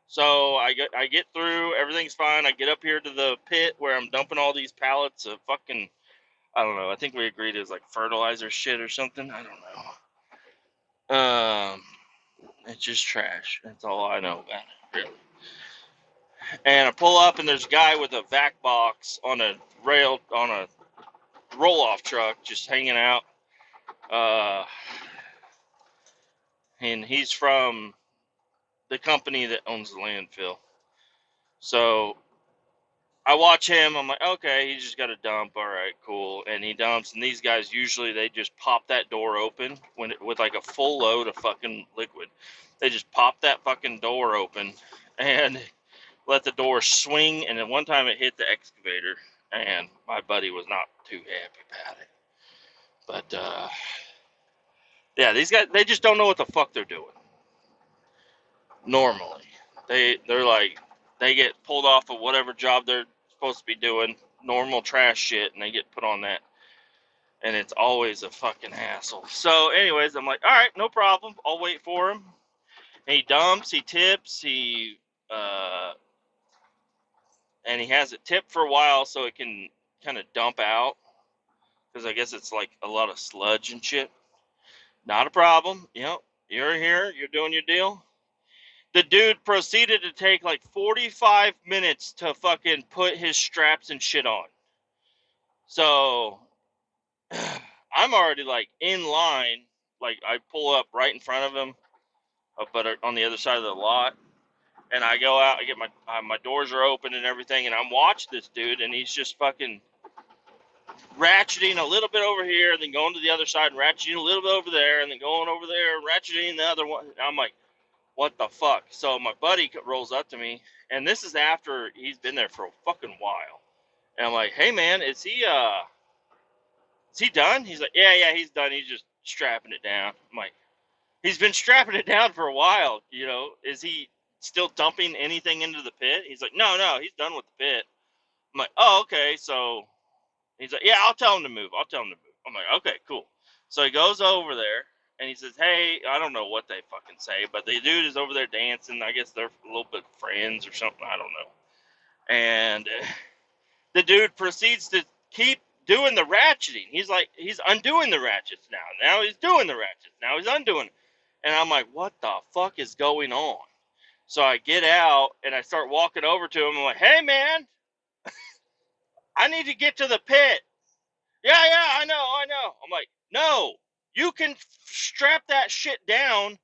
so I get through, everything's fine. I get up here to the pit where I'm dumping all these pallets of fucking, I don't know. I think we agreed it was like fertilizer shit or something. I don't know. It's just trash. That's all I know about it, really. And I pull up, and there's a guy with a vac box on a roll-off truck, just hanging out. And he's from the company that owns the landfill. So I watch him. I'm like, okay, he's just got a dump. All right, cool. And he dumps. And these guys usually they just pop that door open with like a full load of fucking liquid. They just pop that fucking door open and let the door swing. And then one time it hit the excavator, and my buddy was not too happy about it. But yeah, these guys, they just don't know what the fuck they're doing. Normally, they're like, they get pulled off of whatever job they're supposed to be doing, normal trash shit, and they get put on that, and it's always a fucking hassle. So anyways, I'm like, all right, no problem, I'll wait for him. And he dumps, he tips, and he has it tipped for a while so it can kind of dump out, because I guess it's like a lot of sludge and shit. Not a problem. You're here, you're doing your deal. The dude proceeded to take like 45 minutes to fucking put his straps and shit on. So I'm already like in line. Like I pull up right in front of him, but on the other side of the lot. And I go out, I get my doors are open and everything, and I'm watching this dude, and he's just fucking ratcheting a little bit over here, and then going to the other side, and ratcheting a little bit over there, and then going over there, and ratcheting the other one. I'm like, what the fuck? So my buddy rolls up to me, and this is after he's been there for a fucking while. And I'm like, hey man, is he done? He's like, yeah, he's done. He's just strapping it down. I'm like, he's been strapping it down for a while, Is he still dumping anything into the pit? He's like, no, he's done with the pit. I'm like, oh, okay. So he's like, yeah, I'll tell him to move. I'm like, okay, cool. So he goes over there, and he says, hey, I don't know what they fucking say, but the dude is over there dancing. I guess they're a little bit friends or something. I don't know. And the dude proceeds to keep doing the ratcheting. He's like, he's undoing the ratchets now. Now he's doing the ratchets. Now he's undoing. And I'm like, what the fuck is going on? So I get out, and I start walking over to him. I'm like, hey, man, I need to get to the pit. Yeah, I know. I'm like, no, you can strap that shit down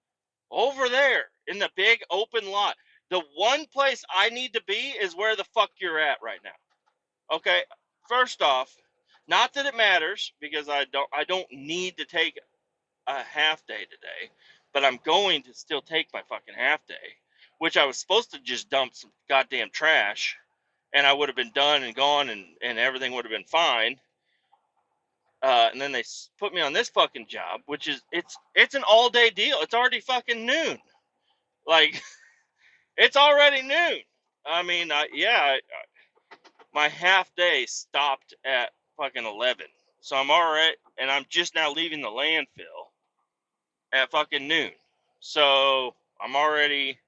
over there in the big open lot. The one place I need to be is where the fuck you're at right now. Okay, first off, not that it matters, because I don't need to take a half day today, but I'm going to still take my fucking half day, which I was supposed to just dump some goddamn trash, and I would have been done and gone, and everything would have been fine. And then they put me on this fucking job, which is, it's an all day deal. It's already fucking noon. Like, it's already noon. I mean, my half day stopped at fucking 11. So I'm all right, and I'm just now leaving the landfill at fucking noon. So I'm already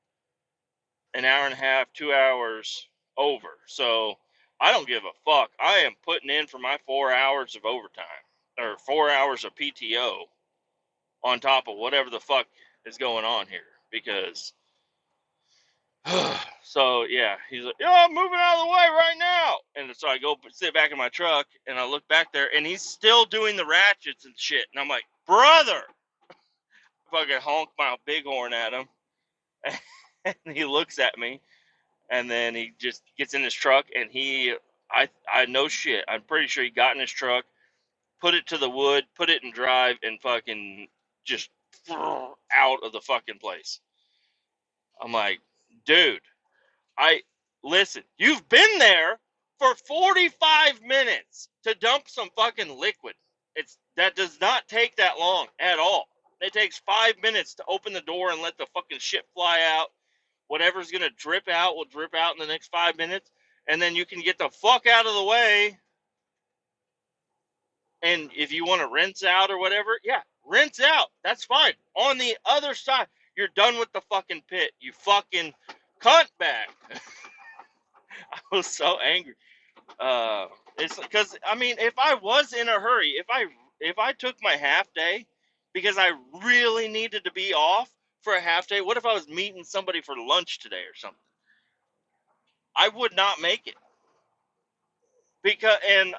an hour and a half, 2 hours over. So I don't give a fuck. I am putting in for my 4 hours of overtime, or 4 hours of PTO on top of whatever the fuck is going on here, because so yeah, he's like, yeah, I'm moving out of the way right now. And so I go sit back in my truck, and I look back there, and he's still doing the ratchets and shit. And I'm like, brother, fucking honk my bighorn at him. And he looks at me, and then he just gets in his truck, and I know shit, I'm pretty sure he got in his truck, put it to the wood, put it in drive, and fucking just out of the fucking place. I'm like, dude, listen, you've been there for 45 minutes to dump some fucking liquid. That does not take that long at all. It takes 5 minutes to open the door and let the fucking shit fly out. Whatever's going to drip out will drip out in the next 5 minutes. And then you can get the fuck out of the way. And if you want to rinse out or whatever, yeah, rinse out. That's fine. On the other side, you're done with the fucking pit. You fucking cunt bag. I was so angry. It's because, I mean, if I was in a hurry, if I took my half day because I really needed to be off for a half day? What if I was meeting somebody for lunch today or something? I would not make it. And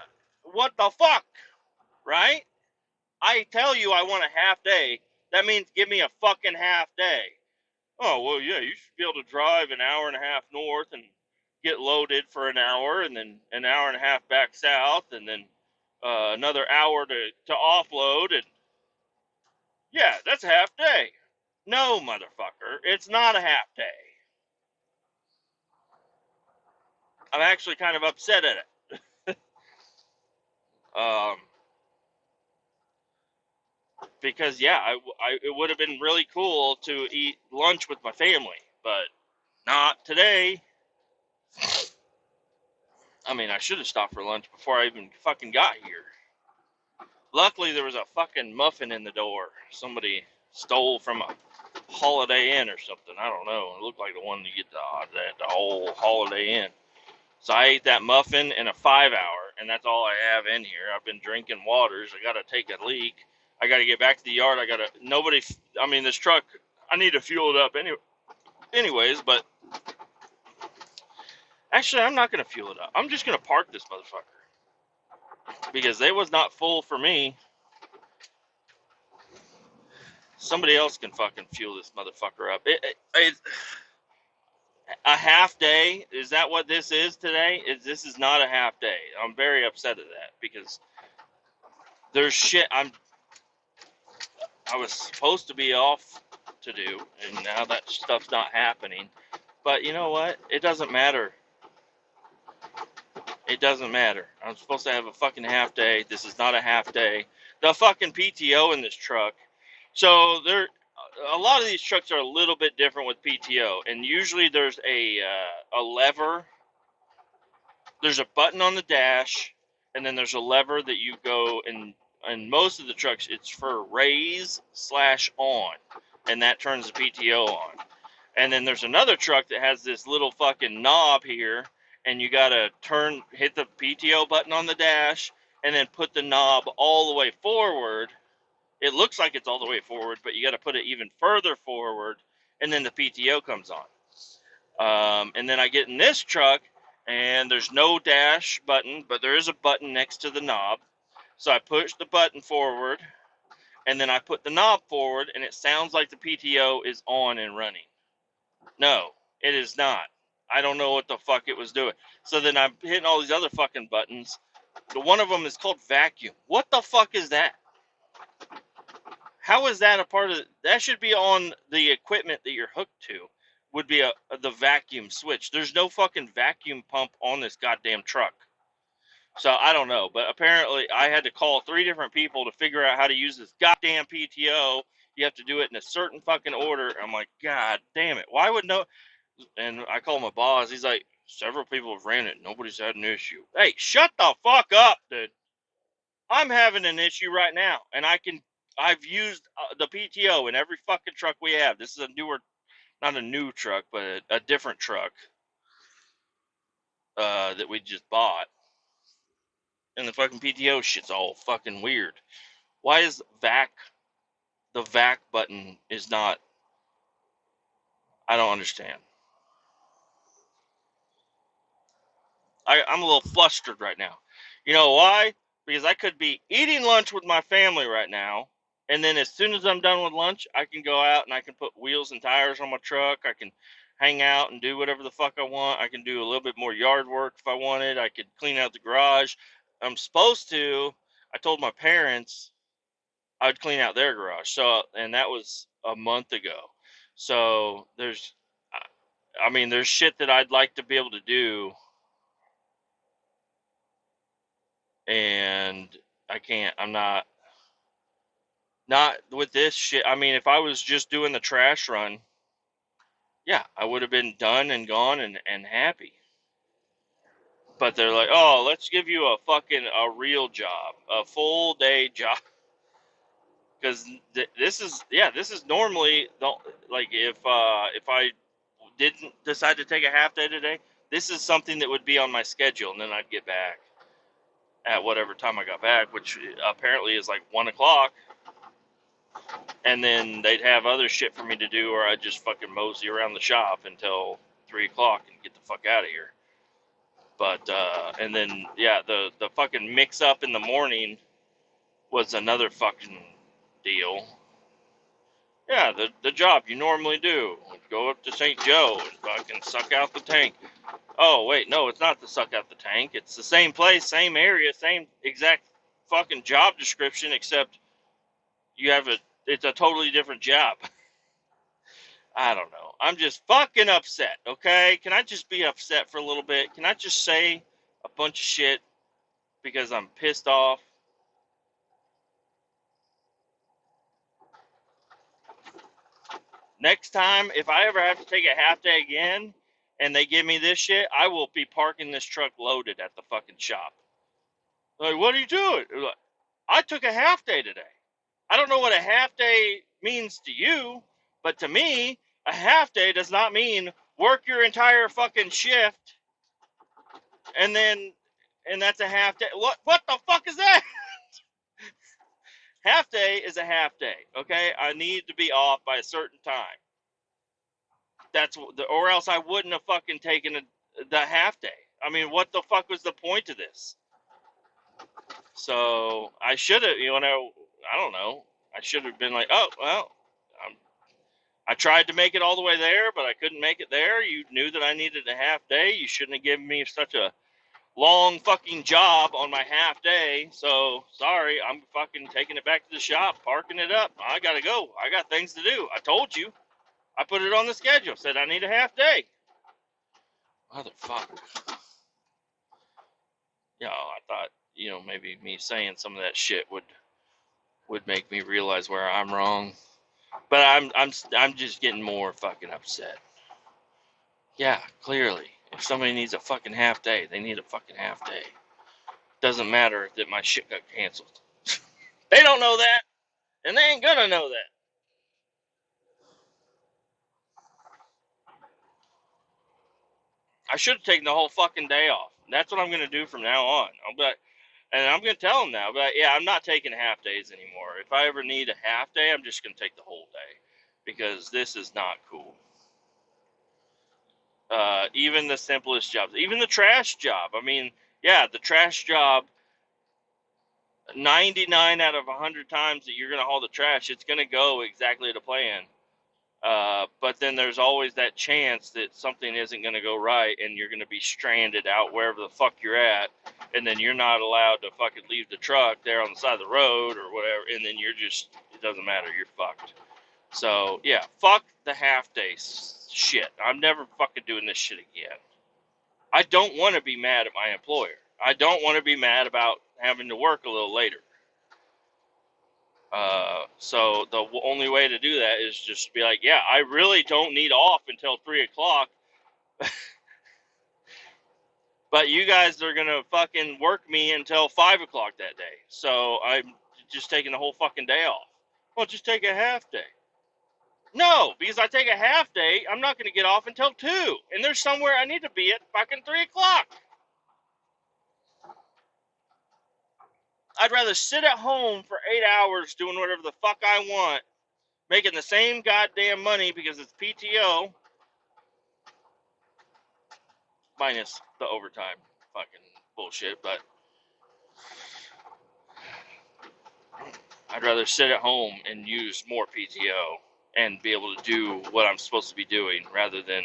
what the fuck, right? I tell you I want a half day. That means give me a fucking half day. Oh, well, yeah, you should be able to drive an hour and a half north and get loaded for an hour and then an hour and a half back south and then another hour to offload. And yeah, that's a half day. No, motherfucker, it's not a half day. I'm actually kind of upset at it. Because, yeah, it would have been really cool to eat lunch with my family, but not today. I mean, I should have stopped for lunch before I even fucking got here. Luckily, there was a fucking muffin in the door. Somebody stole from a Holiday Inn or something. I don't know. It looked like the one you get the whole Holiday Inn. So I ate that muffin in a 5-hour, and that's all I have in here. I've been drinking waters. I got to take a leak. I got to get back to the yard. This truck, I need to fuel it up anyways, but actually, I'm not going to fuel it up. I'm just going to park this motherfucker because it was not full for me. Somebody else can fucking fuel this motherfucker up. A half day? Is that what this is today? This is not a half day. I'm very upset at that because there's shit I was supposed to be off to do, and now that stuff's not happening. But you know what? It doesn't matter. It doesn't matter. I'm supposed to have a fucking half day. This is not a half day. The fucking PTO in this truck. So a lot of these trucks are a little bit different with PTO, and usually there's a lever. There's a button on the dash, and then there's a lever that you go and most of the trucks it's for raise/on, and that turns the PTO on. And then there's another truck that has this little fucking knob here, and you gotta hit the PTO button on the dash, and then put the knob all the way forward. It looks like it's all the way forward, but you gotta put it even further forward, and then the PTO comes on. And then I get in this truck, and there's no dash button, but there is a button next to the knob. So I push the button forward, and then I put the knob forward, and it sounds like the PTO is on and running. No, it is not. I don't know what the fuck it was doing. So then I'm hitting all these other fucking buttons. One of them is called vacuum. What the fuck is that? How is that a part of it? That should be on the equipment that you're hooked to. Would be the vacuum switch. There's no fucking vacuum pump on this goddamn truck. So I don't know, but apparently I had to call 3 different people to figure out how to use this goddamn PTO. You have to do it in a certain fucking order. I'm like, God damn it. Why would no? And I call my boss. He's like, several people have ran it. Nobody's had an issue. Hey, shut the fuck up, dude. I'm having an issue right now, and I've used the PTO in every fucking truck we have. This is a newer, not a new truck, but a different truck that we just bought. And the fucking PTO shit's all fucking weird. Why is the vac button is not? I don't understand. I'm a little flustered right now. You know why? Because I could be eating lunch with my family right now, and then as soon as I'm done with lunch, I can go out and I can put wheels and tires on my truck. I can hang out and do whatever the fuck I want. I can do a little bit more yard work if I wanted. I could clean out the garage. I'm supposed to. I told my parents I would clean out their garage. And that was a month ago. So there's shit that I'd like to be able to do, and I can't. I'm not with this shit. I mean, if I was just doing the trash run, yeah, I would have been done and gone and happy. But they're like, oh, let's give you a real job, a full day job. Because this is normally like if I didn't decide to take a half day today, this is something that would be on my schedule, and then I'd get back at whatever time I got back, which apparently is like 1 o'clock. And then they'd have other shit for me to do, or I'd just fucking mosey around the shop until 3 o'clock and get the fuck out of here. But, and then, yeah, the fucking mix up in the morning was another fucking deal. Yeah, the job you normally do. Go up to St. Joe and fucking suck out the tank. Oh, wait, no, it's not to suck out the tank. It's the same place, same area, same exact fucking job description, except it's a totally different job. I don't know. I'm just fucking upset, okay? Can I just be upset for a little bit? Can I just say a bunch of shit because I'm pissed off? Next time, if I ever have to take a half day again and they give me this shit, I will be parking this truck loaded at the fucking shop. Like, what are you doing? Like, I took a half day today. I don't know what a half day means to you, but to me, a half day does not mean work your entire fucking shift and that's a half day. What the fuck is that? Half day is a half day, okay? I need to be off by a certain time. Or else I wouldn't have fucking taken the half day. I mean, what the fuck was the point of this? So I should have, I don't know. I should have been like, oh well, I tried to make it all the way there, but I couldn't make it there. You knew that I needed a half day. You shouldn't have given me such a long fucking job on my half day. So sorry, I'm fucking taking it back to the shop, parking it up. I gotta go. I got things to do. I told you. I put it on the schedule. Said I need a half day. Motherfucker. Yeah, I thought, maybe me saying some of that shit would make me realize where I'm wrong. But I'm just getting more fucking upset. Yeah, clearly. If somebody needs a fucking half day, they need a fucking half day. Doesn't matter that my shit got canceled. They don't know that, and they ain't gonna know that. I should have taken the whole fucking day off. That's what I'm gonna do from now on. And I'm gonna tell them now. But yeah, I'm not taking half days anymore. If I ever need a half day, I'm just gonna take the whole day because this is not cool. Even the simplest jobs, even the trash job. I mean, yeah, the trash job. 99 out of 100 times that you're gonna haul the trash, it's gonna go exactly to plan. But then there's always that chance that something isn't going to go right and you're going to be stranded out wherever the fuck you're at, and then you're not allowed to fucking leave the truck there on the side of the road or whatever, and then it doesn't matter, you're fucked. So, yeah, fuck the half day shit. I'm never fucking doing this shit again. I don't want to be mad at my employer. I don't want to be mad about having to work a little later. So the only way to do that is just be like, yeah, I really don't need off until 3 o'clock, but you guys are going to fucking work me until 5 o'clock that day. So I'm just taking the whole fucking day off. Well, just take a half day. No, because I take a half day, I'm not going to get off until 2. And there's somewhere I need to be at fucking 3 o'clock. I'd rather sit at home for 8 hours doing whatever the fuck I want, making the same goddamn money because it's PTO, minus the overtime fucking bullshit, but I'd rather sit at home and use more PTO and be able to do what I'm supposed to be doing rather than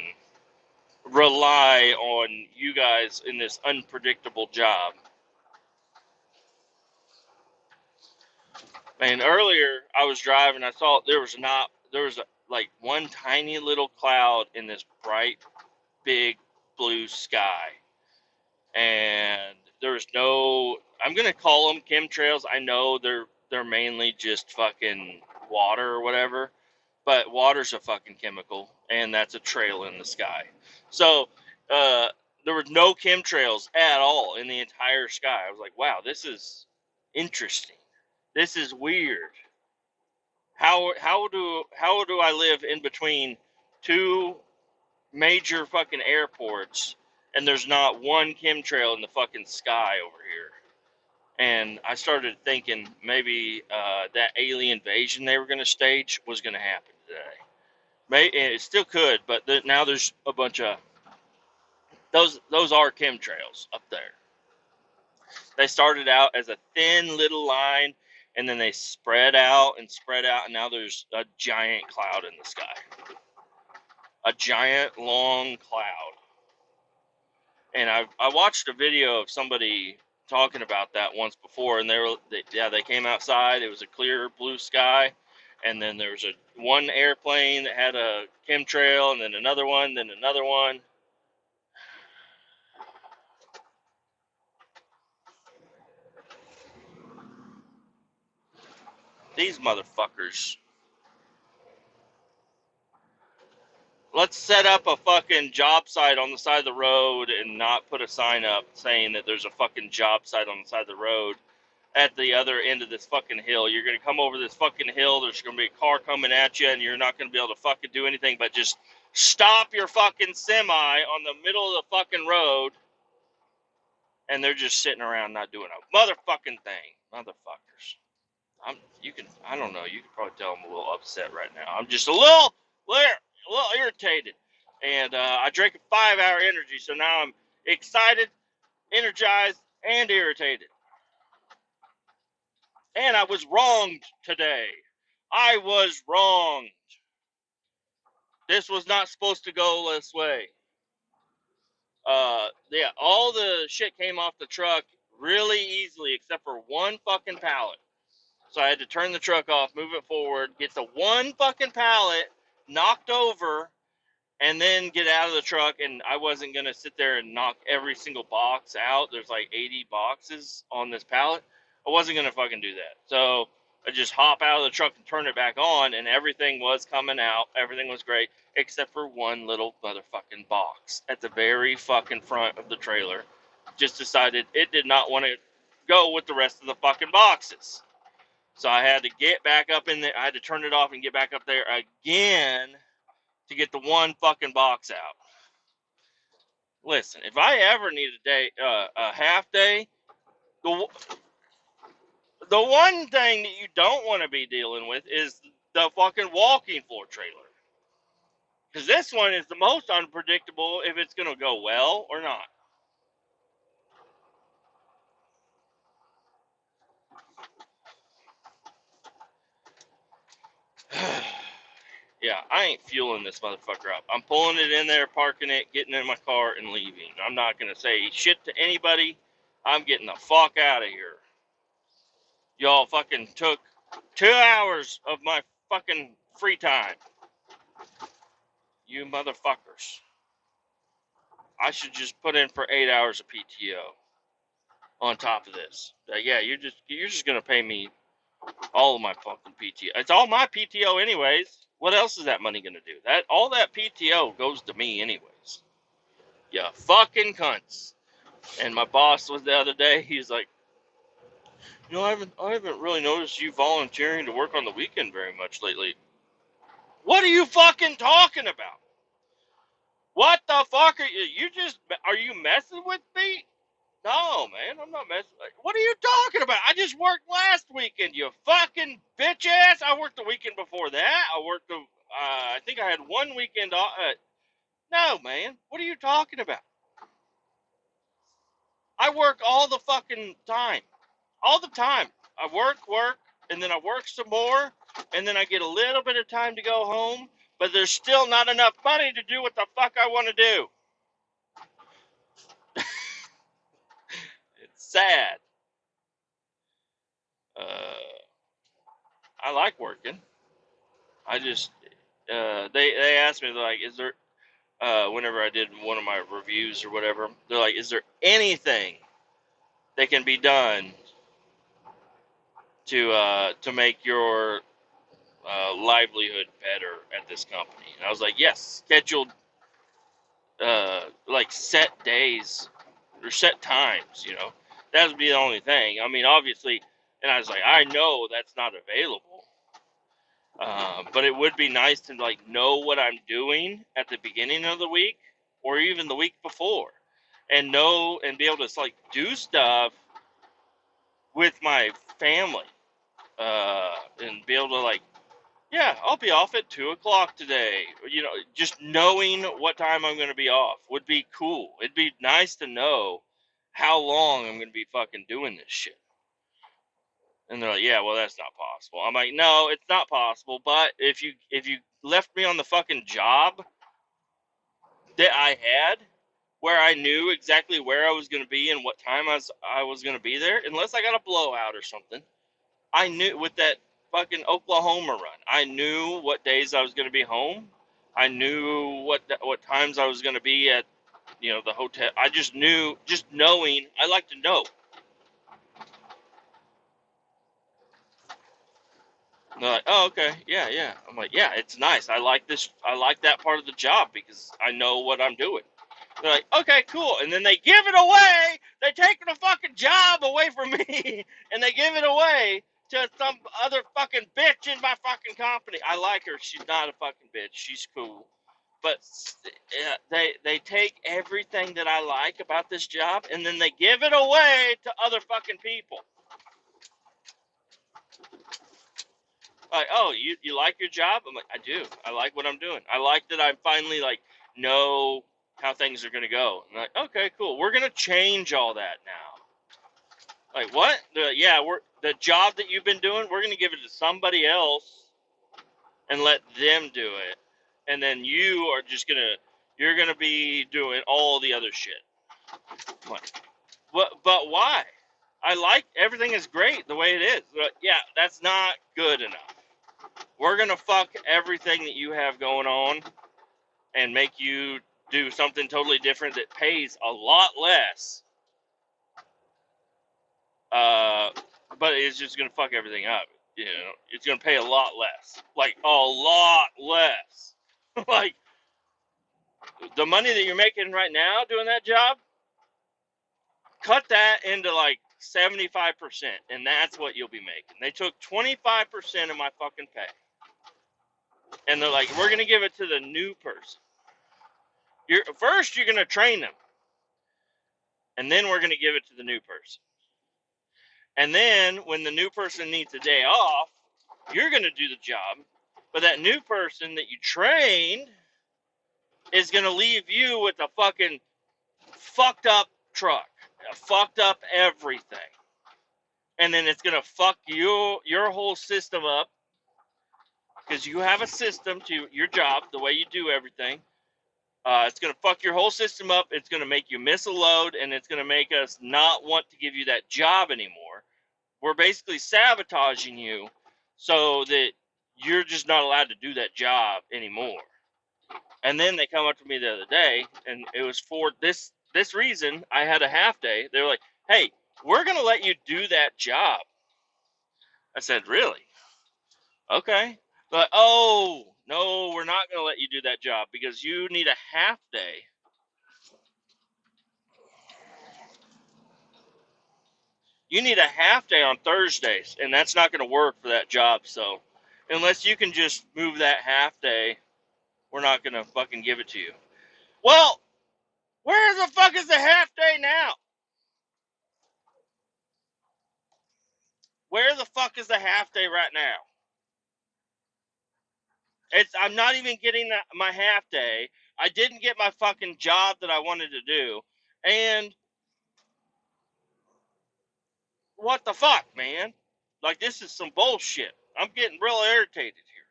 rely on you guys in this unpredictable job. Man, earlier I was driving, I saw there was like one tiny little cloud in this bright, big blue sky. And there's no, I'm going to call them chemtrails. I know they're mainly just fucking water or whatever, but water's a fucking chemical, and that's a trail in the sky. So, there were no chemtrails at all in the entire sky. I was like, wow, this is interesting. This is weird. How do I live in between two major fucking airports and there's not one chemtrail in the fucking sky over here? And I started thinking maybe that alien invasion they were going to stage was going to happen today. And it still could, but now there's a bunch of those are chemtrails up there. They started out as a thin little line, and then they spread out, and now there's a giant cloud in the sky. A giant, long cloud. And I watched a video of somebody talking about that once before, and they came outside. It was a clear blue sky, and then there was one airplane that had a chemtrail, and then another one, then another one. These motherfuckers. Let's set up a fucking job site on the side of the road and not put a sign up saying that there's a fucking job site on the side of the road at the other end of this fucking hill. You're going to come over this fucking hill. There's going to be a car coming at you, and you're not going to be able to fucking do anything but just stop your fucking semi on the middle of the fucking road, and they're just sitting around not doing a motherfucking thing. Motherfuckers. I don't know. You can probably tell I'm a little upset right now. I'm just a little irritated. And I drank a 5-hour energy, so now I'm excited, energized, and irritated. And I was wronged today. I was wronged. This was not supposed to go this way. Yeah, all the shit came off the truck really easily, except for one fucking pallet. So I had to turn the truck off, move it forward, get the one fucking pallet knocked over, and then get out of the truck. And I wasn't going to sit there and knock every single box out. There's like 80 boxes on this pallet. I wasn't going to fucking do that. So I just hop out of the truck and turn it back on, and everything was coming out. Everything was great, except for one little motherfucking box at the very fucking front of the trailer. Just decided it did not want to go with the rest of the fucking boxes. So I had to get back up in there. I had to turn it off and get back up there again to get the one fucking box out. Listen, if I ever need a half day, the one thing that you don't want to be dealing with is the fucking walking floor trailer. Because this one is the most unpredictable if it's going to go well or not. Yeah, I ain't fueling this motherfucker up. I'm pulling it in there, parking it, getting in my car, and leaving. I'm not going to say shit to anybody. I'm getting the fuck out of here. Y'all fucking took 2 hours of my fucking free time. You motherfuckers. I should just put in for 8 hours of PTO on top of this. Yeah, you're just going to pay me all of my fucking PTO. It's all my PTO anyways. What else is that money going to do? All that PTO goes to me anyways. Yeah, fucking cunts. And my boss was the other day, he's like, I haven't really noticed you volunteering to work on the weekend very much lately. What are you fucking talking about? What the fuck are you messing with me? No, man, I'm not messing. What are you talking about? I just worked last weekend, you fucking bitch ass. I worked the weekend before that. I think I had one weekend off. No, man, what are you talking about? I work all the fucking time. All the time. I work, and then I work some more, and then I get a little bit of time to go home, but there's still not enough money to do what the fuck I want to do. It's sad. I like working. I just, they asked me, like, is there, whenever I did one of my reviews or whatever, they're like, is there anything that can be done to make your livelihood better at this company? And I was like, yes, scheduled, like set days or set times, that would be the only thing. I mean, obviously, and I was like, I know that's not available. But it would be nice to like know what I'm doing at the beginning of the week or even the week before, and know and be able to like do stuff with my family, and be able to, like, yeah, I'll be off at 2 o'clock today. You know, just knowing what time I'm going to be off would be cool. It'd be nice to know how long I'm going to be fucking doing this shit. And they're like, yeah, well, that's not possible. I'm like, no, it's not possible. But if you left me on the fucking job that I had, where I knew exactly where I was going to be and what time I was going to be there, unless I got a blowout or something, I knew with that fucking Oklahoma run, I knew what days I was going to be home. I knew what times I was going to be at, the hotel. I just knew, just knowing. I like to know. And they're like, oh, okay, yeah, yeah. I'm like, yeah, it's nice. I like this. I like that part of the job because I know what I'm doing. They're like, okay, cool. And then they give it away. They take the fucking job away from me, and they give it away to some other fucking bitch in my fucking company. I like her. She's not a fucking bitch. She's cool. But they take everything that I like about this job, and then they give it away to other fucking people. Like, oh, you like your job? I'm like, I do. I like what I'm doing. I like that I finally, like, know how things are going to go. I'm like, okay, cool. We're going to change all that now. Like, what? The job that you've been doing, we're going to give it to somebody else and let them do it. And then you're going to be doing all the other shit. I'm like, but why? I like, everything is great the way it is. But yeah, that's not good enough. We're going to fuck everything that you have going on and make you do something totally different that pays a lot less. But it's just going to fuck everything up. It's going to pay a lot less. Like, a lot less. Like, the money that you're making right now doing that job, cut that into like 75%, and that's what you'll be making. They took 25% of my fucking pay. And they're like, we're going to give it to the new person. First, you're going to train them. And then we're going to give it to the new person. And then when the new person needs a day off, you're going to do the job. But that new person that you trained is going to leave you with a fucking fucked up truck, fucked up everything. And then it's going to fuck your whole system up because you have a system to your job, the way you do everything. It's going to fuck your whole system up. It's going to make you miss a load, and it's going to make us not want to give you that job anymore. We're basically sabotaging you so that you're just not allowed to do that job anymore. And then they come up to me the other day, and it was for this reason. I had a half day. They were like, hey, we're going to let you do that job. I said, really? Okay. But, oh, no, we're not going to let you do that job because you need a half day. You need a half day on Thursdays, and that's not going to work for that job. So unless you can just move that half day, we're not going to fucking give it to you. Well, where the fuck is the half day now? Where the fuck is the half day right now? I'm not even getting my half day. I didn't get my fucking job that I wanted to do. And what the fuck, man? Like, this is some bullshit. I'm getting real irritated here.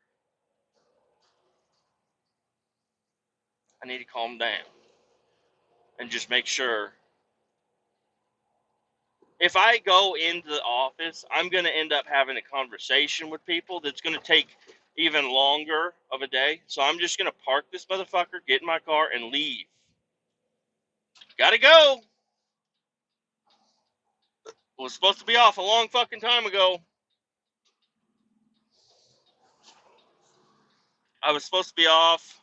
I need to calm down and just make sure. If I go into the office, I'm going to end up having a conversation with people that's going to take even longer of a day. So I'm just going to park this motherfucker, get in my car, and leave. Gotta go. Was supposed to be off a long fucking time ago. I was supposed to be off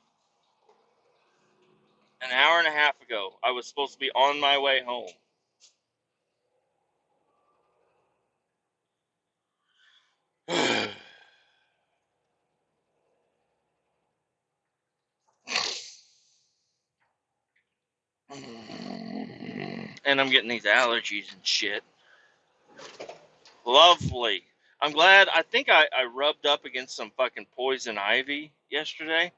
an hour and a half ago. I was supposed to be on my way home. And I'm getting these allergies and shit. Lovely. I'm glad. I think I rubbed up against some fucking poison ivy yesterday,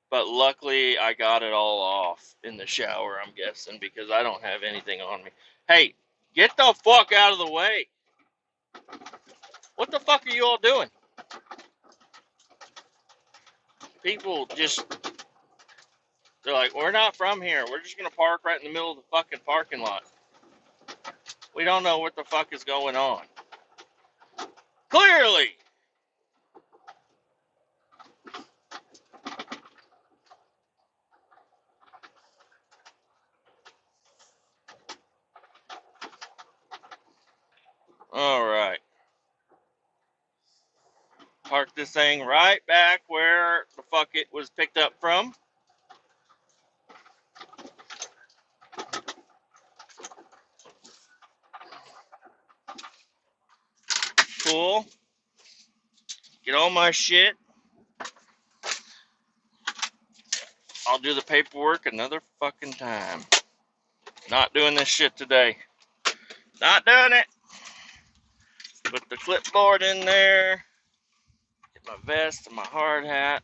but luckily I got it all off in the shower, I'm guessing, because I don't have anything on me. Hey, get the fuck out of the way. What the fuck are you all doing? People just, they're like, we're not from here. We're just going to park right in the middle of the fucking parking lot. We don't know what the fuck is going on. Clearly. All right. Park this thing right back where the fuck it was picked up from. Cool. Get all my shit. I'll do the paperwork another fucking time. Not doing this shit today. Not doing it. Put the clipboard in there. Get my vest and my hard hat.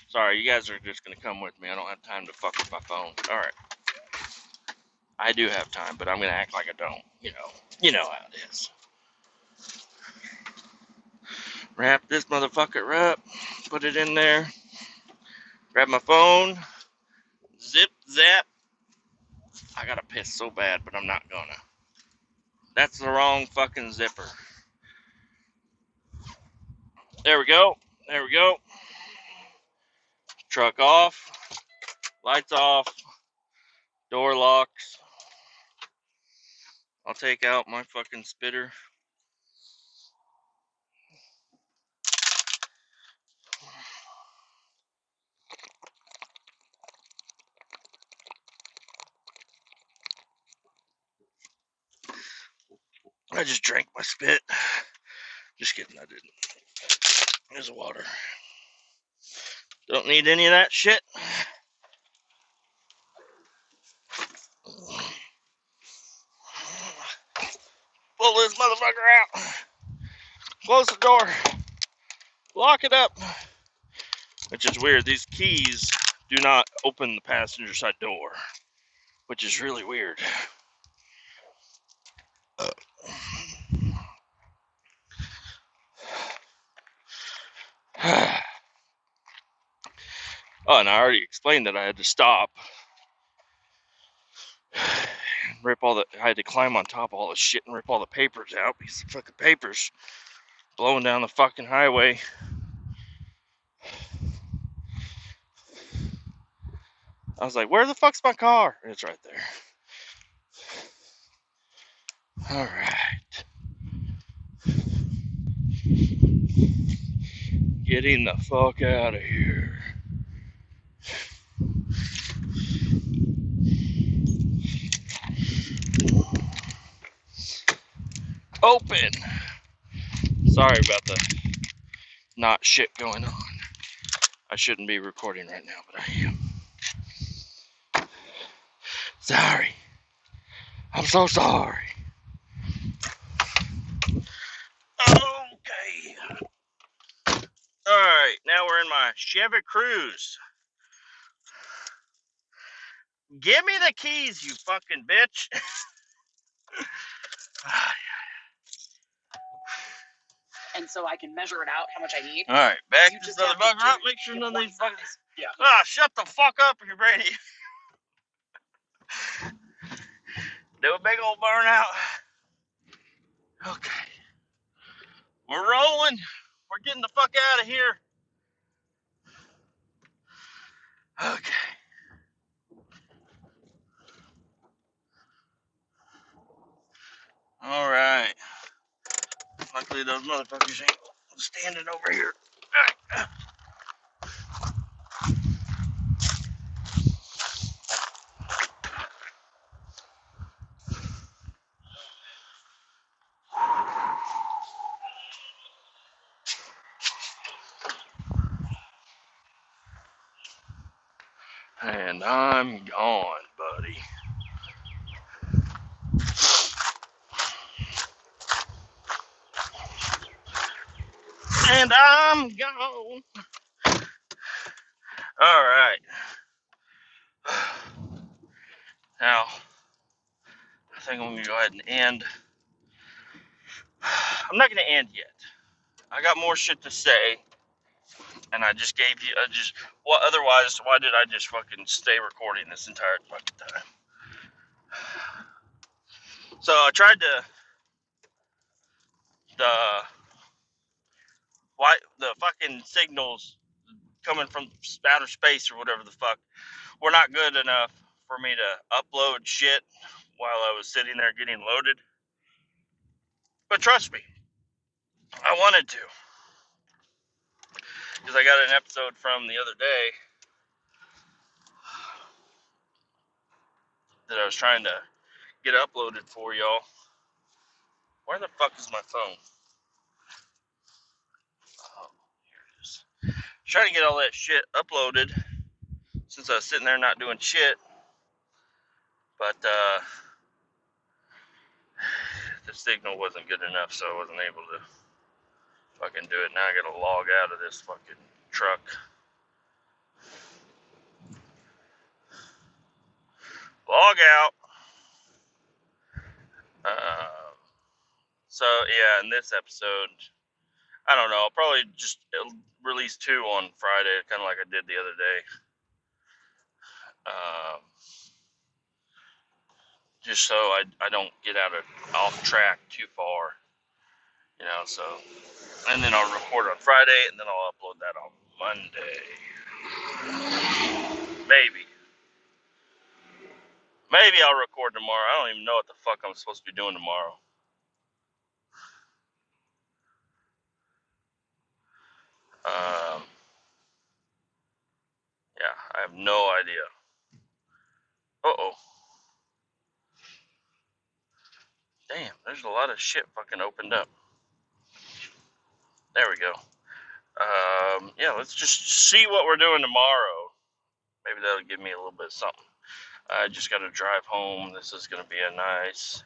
Sorry, you guys are just going to come with me. I don't have time to fuck with my phone. Alright. I do have time, but I'm going to act like I don't. You know how it is. Wrap this motherfucker up. Put it in there. Grab my phone. Zip, zap. I gotta piss so bad, but I'm not gonna. That's the wrong fucking zipper. There we go. There we go. Truck off. Lights off. Door locks. I'll take out my fucking spitter. I just drank my spit. Just kidding, I didn't. There's water. Don't need any of that shit. Pull this motherfucker out. Close the door. Lock it up. Which is weird. These keys do not open the passenger side door. Which is really weird. Oh, and I already explained that I had to stop. I had to climb on top of all the shit and rip all the papers out because the fucking papers blowing down the fucking highway. I was like, where the fuck's my car? And it's right there. Alright. Getting the fuck out of here. Open. Sorry about the not shit going on. I shouldn't be recording right now, but I am. Sorry. I'm so sorry. Okay. Alright, now we're in my Chevy Cruze. Give me the keys, you fucking bitch. And so I can measure it out how much I need. Alright, back this motherfucker up. Make sure none of these fucking... Yeah. Shut the fuck up, you ready. Do a big old burnout. Okay. We're rolling. We're getting the fuck out of here. Okay. Alright. Luckily those motherfuckers ain't standing over here. Alright. And I'm gone, buddy. and I'm gone. All right. Now, I think I'm going to go ahead and end. I'm not going to end yet. I got more shit to say, and I just gave you, otherwise, why did I just fucking stay recording this entire fucking time? So I tried the fucking signals coming from outer space or whatever the fuck were not good enough for me to upload shit while I was sitting there getting loaded. But trust me, I wanted to. Because I got an episode from the other day that I was trying to get uploaded for y'all. Where the fuck is my phone? Oh, here it is. Trying to get all that shit uploaded since I was sitting there not doing shit. But the signal wasn't good enough, so I wasn't able to fucking do it. Now I gotta log out of this fucking truck. Log out. So yeah, in this episode, I don't know. I'll probably just release 2 on Friday, kind of like I did the other day. Just so I don't get off track too far, you know. So, and then I'll record on Friday, and then I'll upload that on Monday. Maybe I'll record tomorrow. I don't even know what the fuck I'm supposed to be doing tomorrow. Yeah, I have no idea. Uh-oh. Damn, there's a lot of shit fucking opened up. There we go. Yeah, let's just see what we're doing tomorrow. Maybe that'll give me a little bit of something. I just got to drive home. This is going to be a nice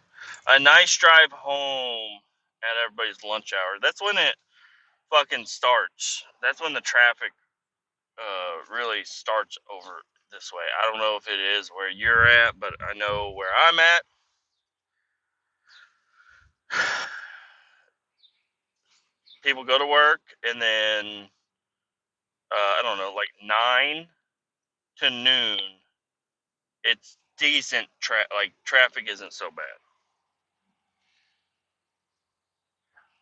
drive home at everybody's lunch hour. That's when it fucking starts. That's when the traffic really starts over this way. I don't know if it is where you're at, but I know where I'm at. People go to work, and then I don't know, like 9 to noon. It's decent. Traffic isn't so bad.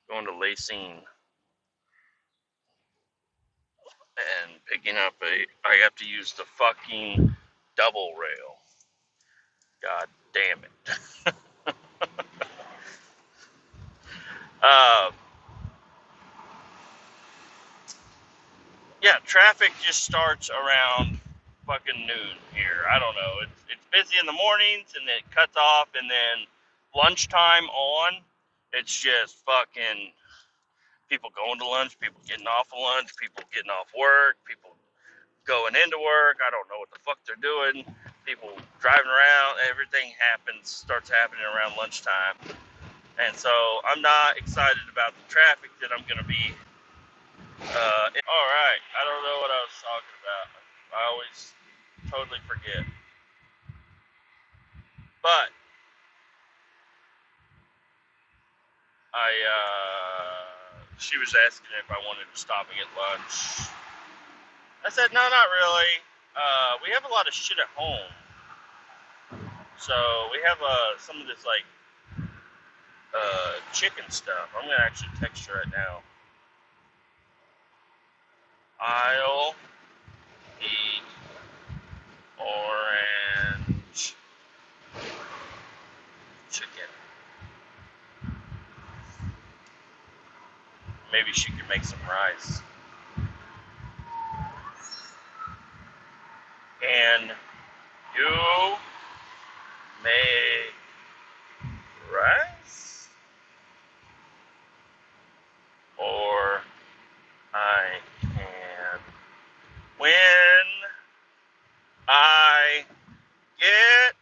Going to Lacine and picking up I have to use the fucking double rail. God damn it. Yeah, traffic just starts around fucking noon here. I don't know. It's busy in the mornings, and it cuts off, and then lunchtime on, it's just fucking people going to lunch, people getting off of lunch, people getting off work, people going into work. I don't know what the fuck they're doing. People driving around. Everything starts happening around lunchtime. And so I'm not excited about the traffic that I'm going to be all right. I don't know what I was talking about. I always totally forget. But she was asking if I wanted to stop and get lunch. I said, no, not really. We have a lot of shit at home. So we have some of this chicken stuff. I'm gonna actually text her right now. I'll eat orange chicken. Maybe she could make some rice. And you make rice? Or I can, when I get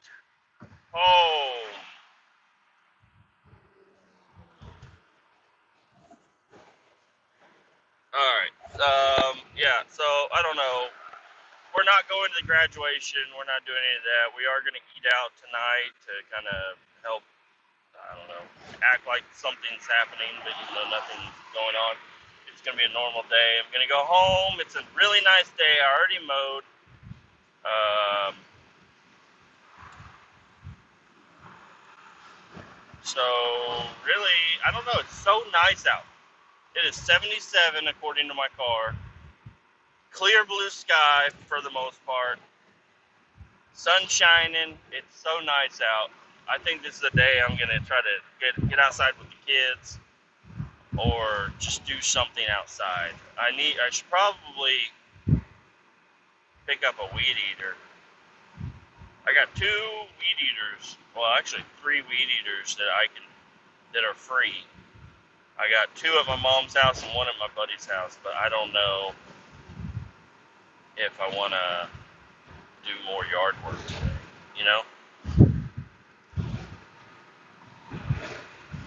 home. the graduation. We're not doing any of that. We are going to eat out tonight to kind of help, I don't know, act like something's happening, but even though nothing's going on, it's going to be a normal day. I'm going to go home. It's a really nice day. I already mowed. So, really, I don't know. It's so nice out. It is 77 according to my car. Clear blue sky for the most part. Sun shining. It's so nice out. I think this is the day I'm going to try to get outside with the kids or just do something outside. I should probably pick up a weed eater. I got 2 weed eaters. Well, actually 3 weed eaters that are free. I got 2 at my mom's house and 1 at my buddy's house, but I don't know if I want to do more yard work today, you know?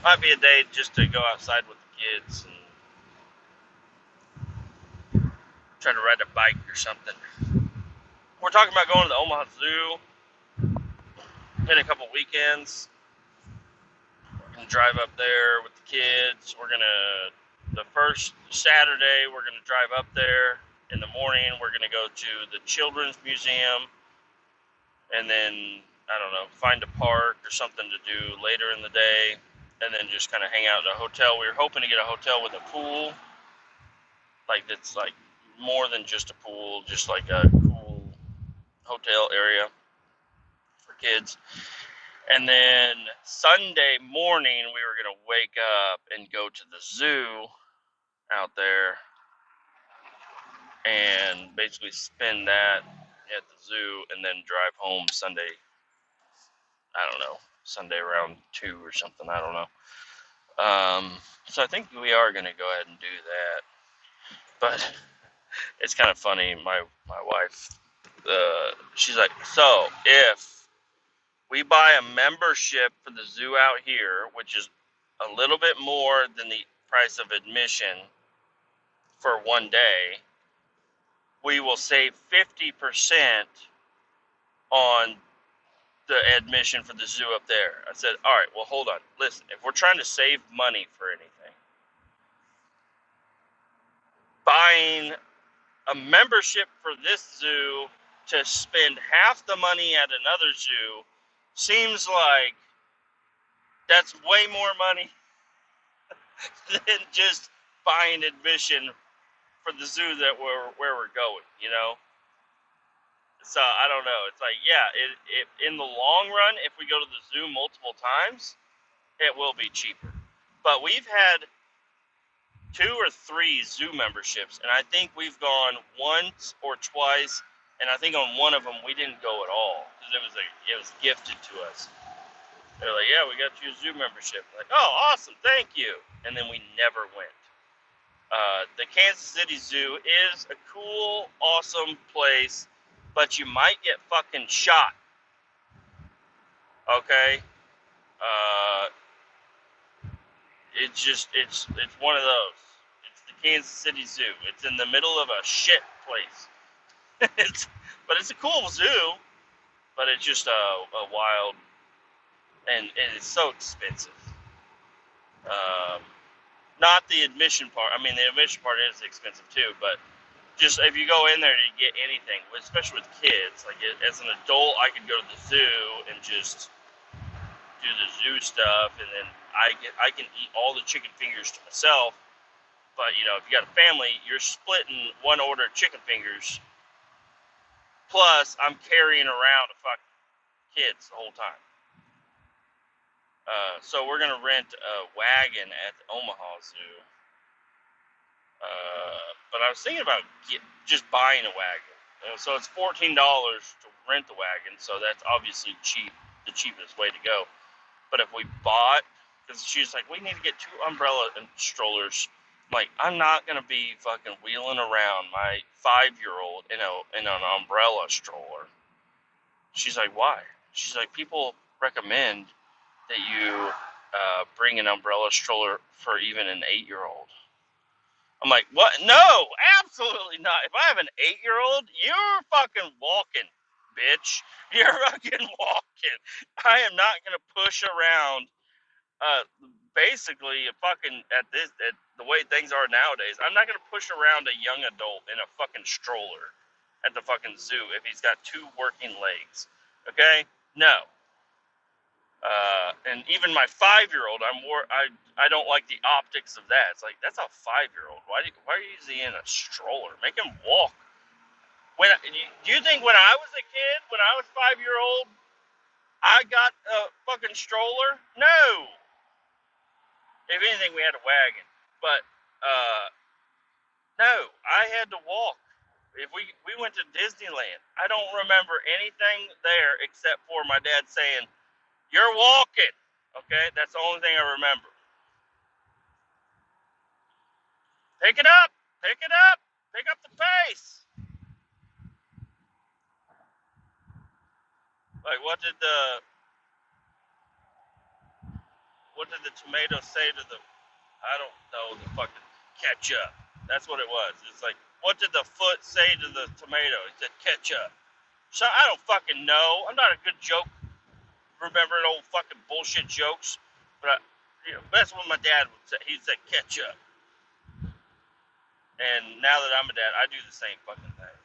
Might be a day just to go outside with the kids and try to ride a bike or something. We're talking about going to the Omaha Zoo in a couple weekends. We're going to drive up there with the kids. The first Saturday, we're going to drive up there. In the morning, we're going to go to the Children's Museum. And then, I don't know, find a park or something to do later in the day. And then just kind of hang out in a hotel. We were hoping to get a hotel with a pool. That's more than just a pool, just like a cool hotel area for kids. And then Sunday morning, we were going to wake up and go to the zoo out there and basically spend that at the zoo and then drive home Sunday, I don't know, Sunday around 2 or something, I don't know. So I think we are going to go ahead and do that. But it's kind of funny, my wife, she's like, so if we buy a membership for the zoo out here, which is a little bit more than the price of admission for one day, we will save 50% on the admission for the zoo up there. I said, all right, well, hold on. Listen, if we're trying to save money for anything, buying a membership for this zoo to spend half the money at another zoo seems like that's way more money than just buying admission for the zoo where we're going, you know? So I don't know. It's like, yeah, it in the long run, if we go to the zoo multiple times, it will be cheaper. But we've had 2 or 3 zoo memberships, and I think we've gone once or twice, and I think on one of them we didn't go at all because it was gifted to us. They're like, yeah, we got you a zoo membership. Like, oh, awesome, thank you. And then we never went. The Kansas City Zoo is a cool, awesome place, but you might get fucking shot. Okay? It's one of those. It's the Kansas City Zoo. It's in the middle of a shit place. But it's a cool zoo, but it's just a wild, and it's so expensive. Not the admission part. I mean, the admission part is expensive too, but just if you go in there to get anything, especially with kids, like as an adult, I could go to the zoo and just do the zoo stuff, and then I can eat all the chicken fingers to myself. But you know, if you got a family, you're splitting one order of chicken fingers. Plus, I'm carrying around a fucking kids the whole time. So we're gonna rent a wagon at the Omaha Zoo. But I was thinking about just buying a wagon. So it's $14 to rent the wagon. So that's obviously cheap, the cheapest way to go. But if we bought, because she's like, we need to get 2 umbrella and strollers. I'm like, I'm not gonna be fucking wheeling around my 5-year-old in an umbrella stroller. She's like, why? She's like, people recommend that you bring an umbrella stroller for even an 8-year-old. I'm like, what? No, absolutely not. If I have an 8-year-old, you're fucking walking, bitch. You're fucking walking. I am not gonna push around. Basically, at the way things are nowadays, I'm not gonna push around a young adult in a fucking stroller at the fucking zoo if he's got 2 working legs. Okay? No. And even my 5-year-old, I don't like the optics of that. It's like, that's a 5-year-old. Why are you using in a stroller? Make him walk. Do you think when I was a kid, when I was 5-year old, I got a fucking stroller? No. If anything, we had a wagon. But no, I had to walk. If we went to Disneyland, I don't remember anything there except for my dad saying, "You're walking." Okay, that's the only thing I remember. Pick it up, pick it up, pick up the pace. Like, what did the tomato say to the? I don't know, the fucking ketchup. That's what it was. It's like, what did the foot say to the tomato? He said ketchup. So I don't fucking know. I'm not a good joke. Remembering old fucking bullshit jokes, but that's what my dad would say. He said ketchup. And now that I'm a dad, I do the same fucking thing.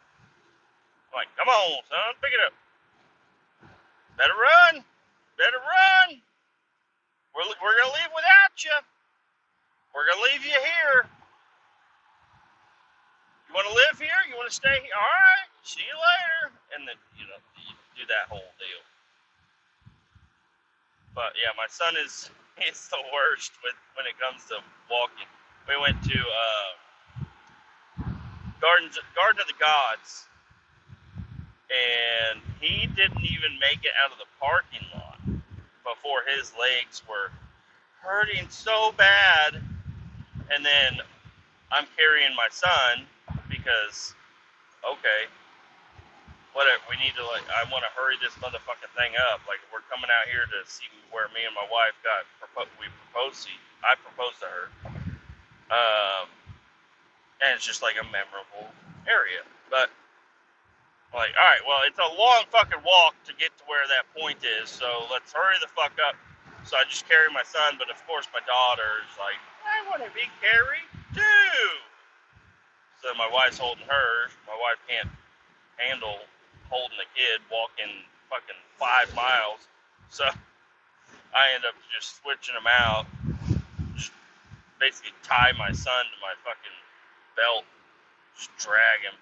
I'm like, come on, son, pick it up. Better run. Better run. We're gonna leave without you. We're gonna leave you here. You want to live here? You want to stay here? All right. See you later. And then you do that whole deal. But yeah, my son is the worst when it comes to walking. We went to Garden of the Gods, and he didn't even make it out of the parking lot before his legs were hurting so bad. And then I'm carrying my son because, okay, whatever, we need to, I want to hurry this motherfucking thing up. Like, we're coming out here to see where me and my wife I proposed to her. And it's just like a memorable area. But, like, alright, well, it's a long fucking walk to get to where that point is, so let's hurry the fuck up. So I just carry my son, but of course my daughter is like, I want to be carried too. So my wife's holding hers. My wife can't handle holding a kid walking fucking 5 miles. So I end up just switching them out. Just basically tie my son to my fucking belt. Just drag him.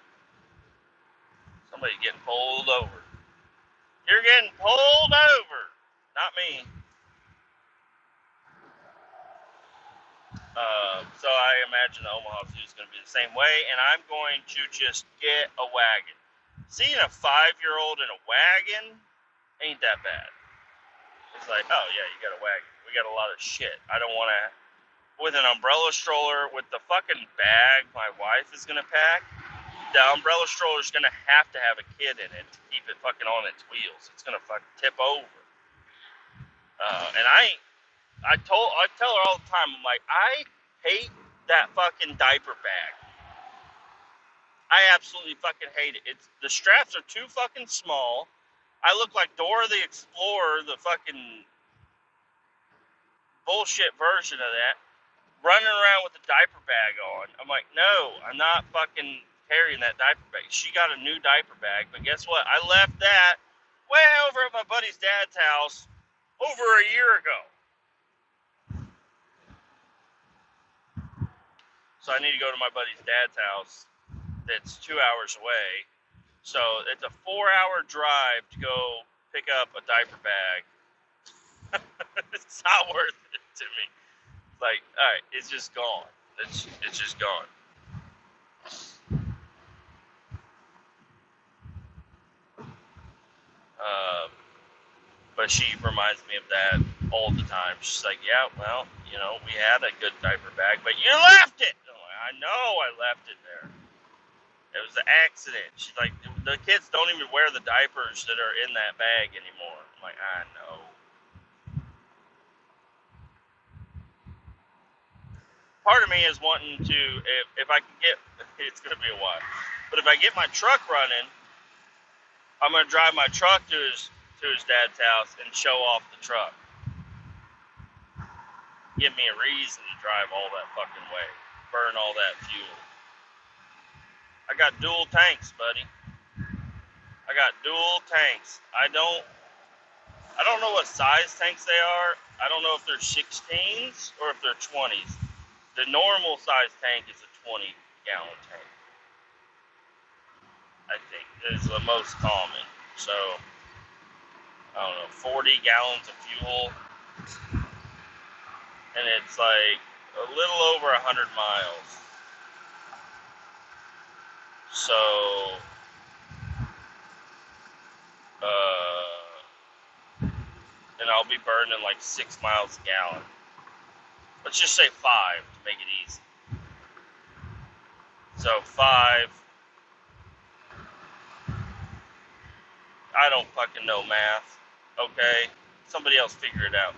Somebody's getting pulled over. You're getting pulled over. Not me. So I imagine the Omaha Zoo is going to be the same way, and I'm going to just get a wagon. Seeing a 5-year-old in a wagon ain't that bad. It's like, oh yeah, you got a wagon. We got a lot of shit. I don't want to, with an umbrella stroller, with the fucking bag my wife is going to pack, the umbrella stroller is going to have a kid in it to keep it fucking on its wheels. It's going to fucking tip over. And I tell her all the time, I'm like, I hate that fucking diaper bag. I absolutely fucking hate it. The straps are too fucking small. I look like Dora the Explorer, the fucking bullshit version of that, running around with a diaper bag on. I'm like, no, I'm not fucking carrying that diaper bag. She got a new diaper bag, but guess what? I left that way over at my buddy's dad's house over a year ago. So I need to go to my buddy's dad's house that's 2 hours away. So it's a 4-hour drive to go pick up a diaper bag. It's not worth it to me. Like, alright, it's just gone. It's just gone. But she reminds me of that all the time. She's like, yeah, well, we had a good diaper bag, but you left it! I'm like, I know I left it there. It was an accident. She's like, the kids don't even wear the diapers that are in that bag anymore. I'm like, I know. part of me is wanting to, if I can get, it's going to be a while, but if I get my truck running, I'm going to drive my truck to his dad's house and show off the truck. Give me a reason to drive all that fucking way, burn all that fuel. I got dual tanks, buddy. I got dual tanks. I don't know what size tanks they are. I don't know if they're 16s or if they're 20s. The normal size tank is a 20-gallon tank. I think is the most common. So, I don't know, 40 gallons of fuel. And it's like a little over 100 miles. So, and I'll be burning like 6 miles a gallon. Let's just say 5 to make it easy. So 5. I don't fucking know math. Okay? Somebody else figure it out.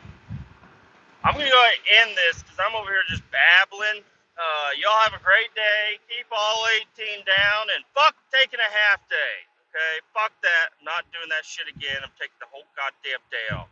I'm going to go ahead and end this because I'm over here just babbling. Y'all have a great day. Keep all 18 down. And fuck taking a half day. Okay? Fuck that. I'm not doing that shit again. I'm taking the whole goddamn day off.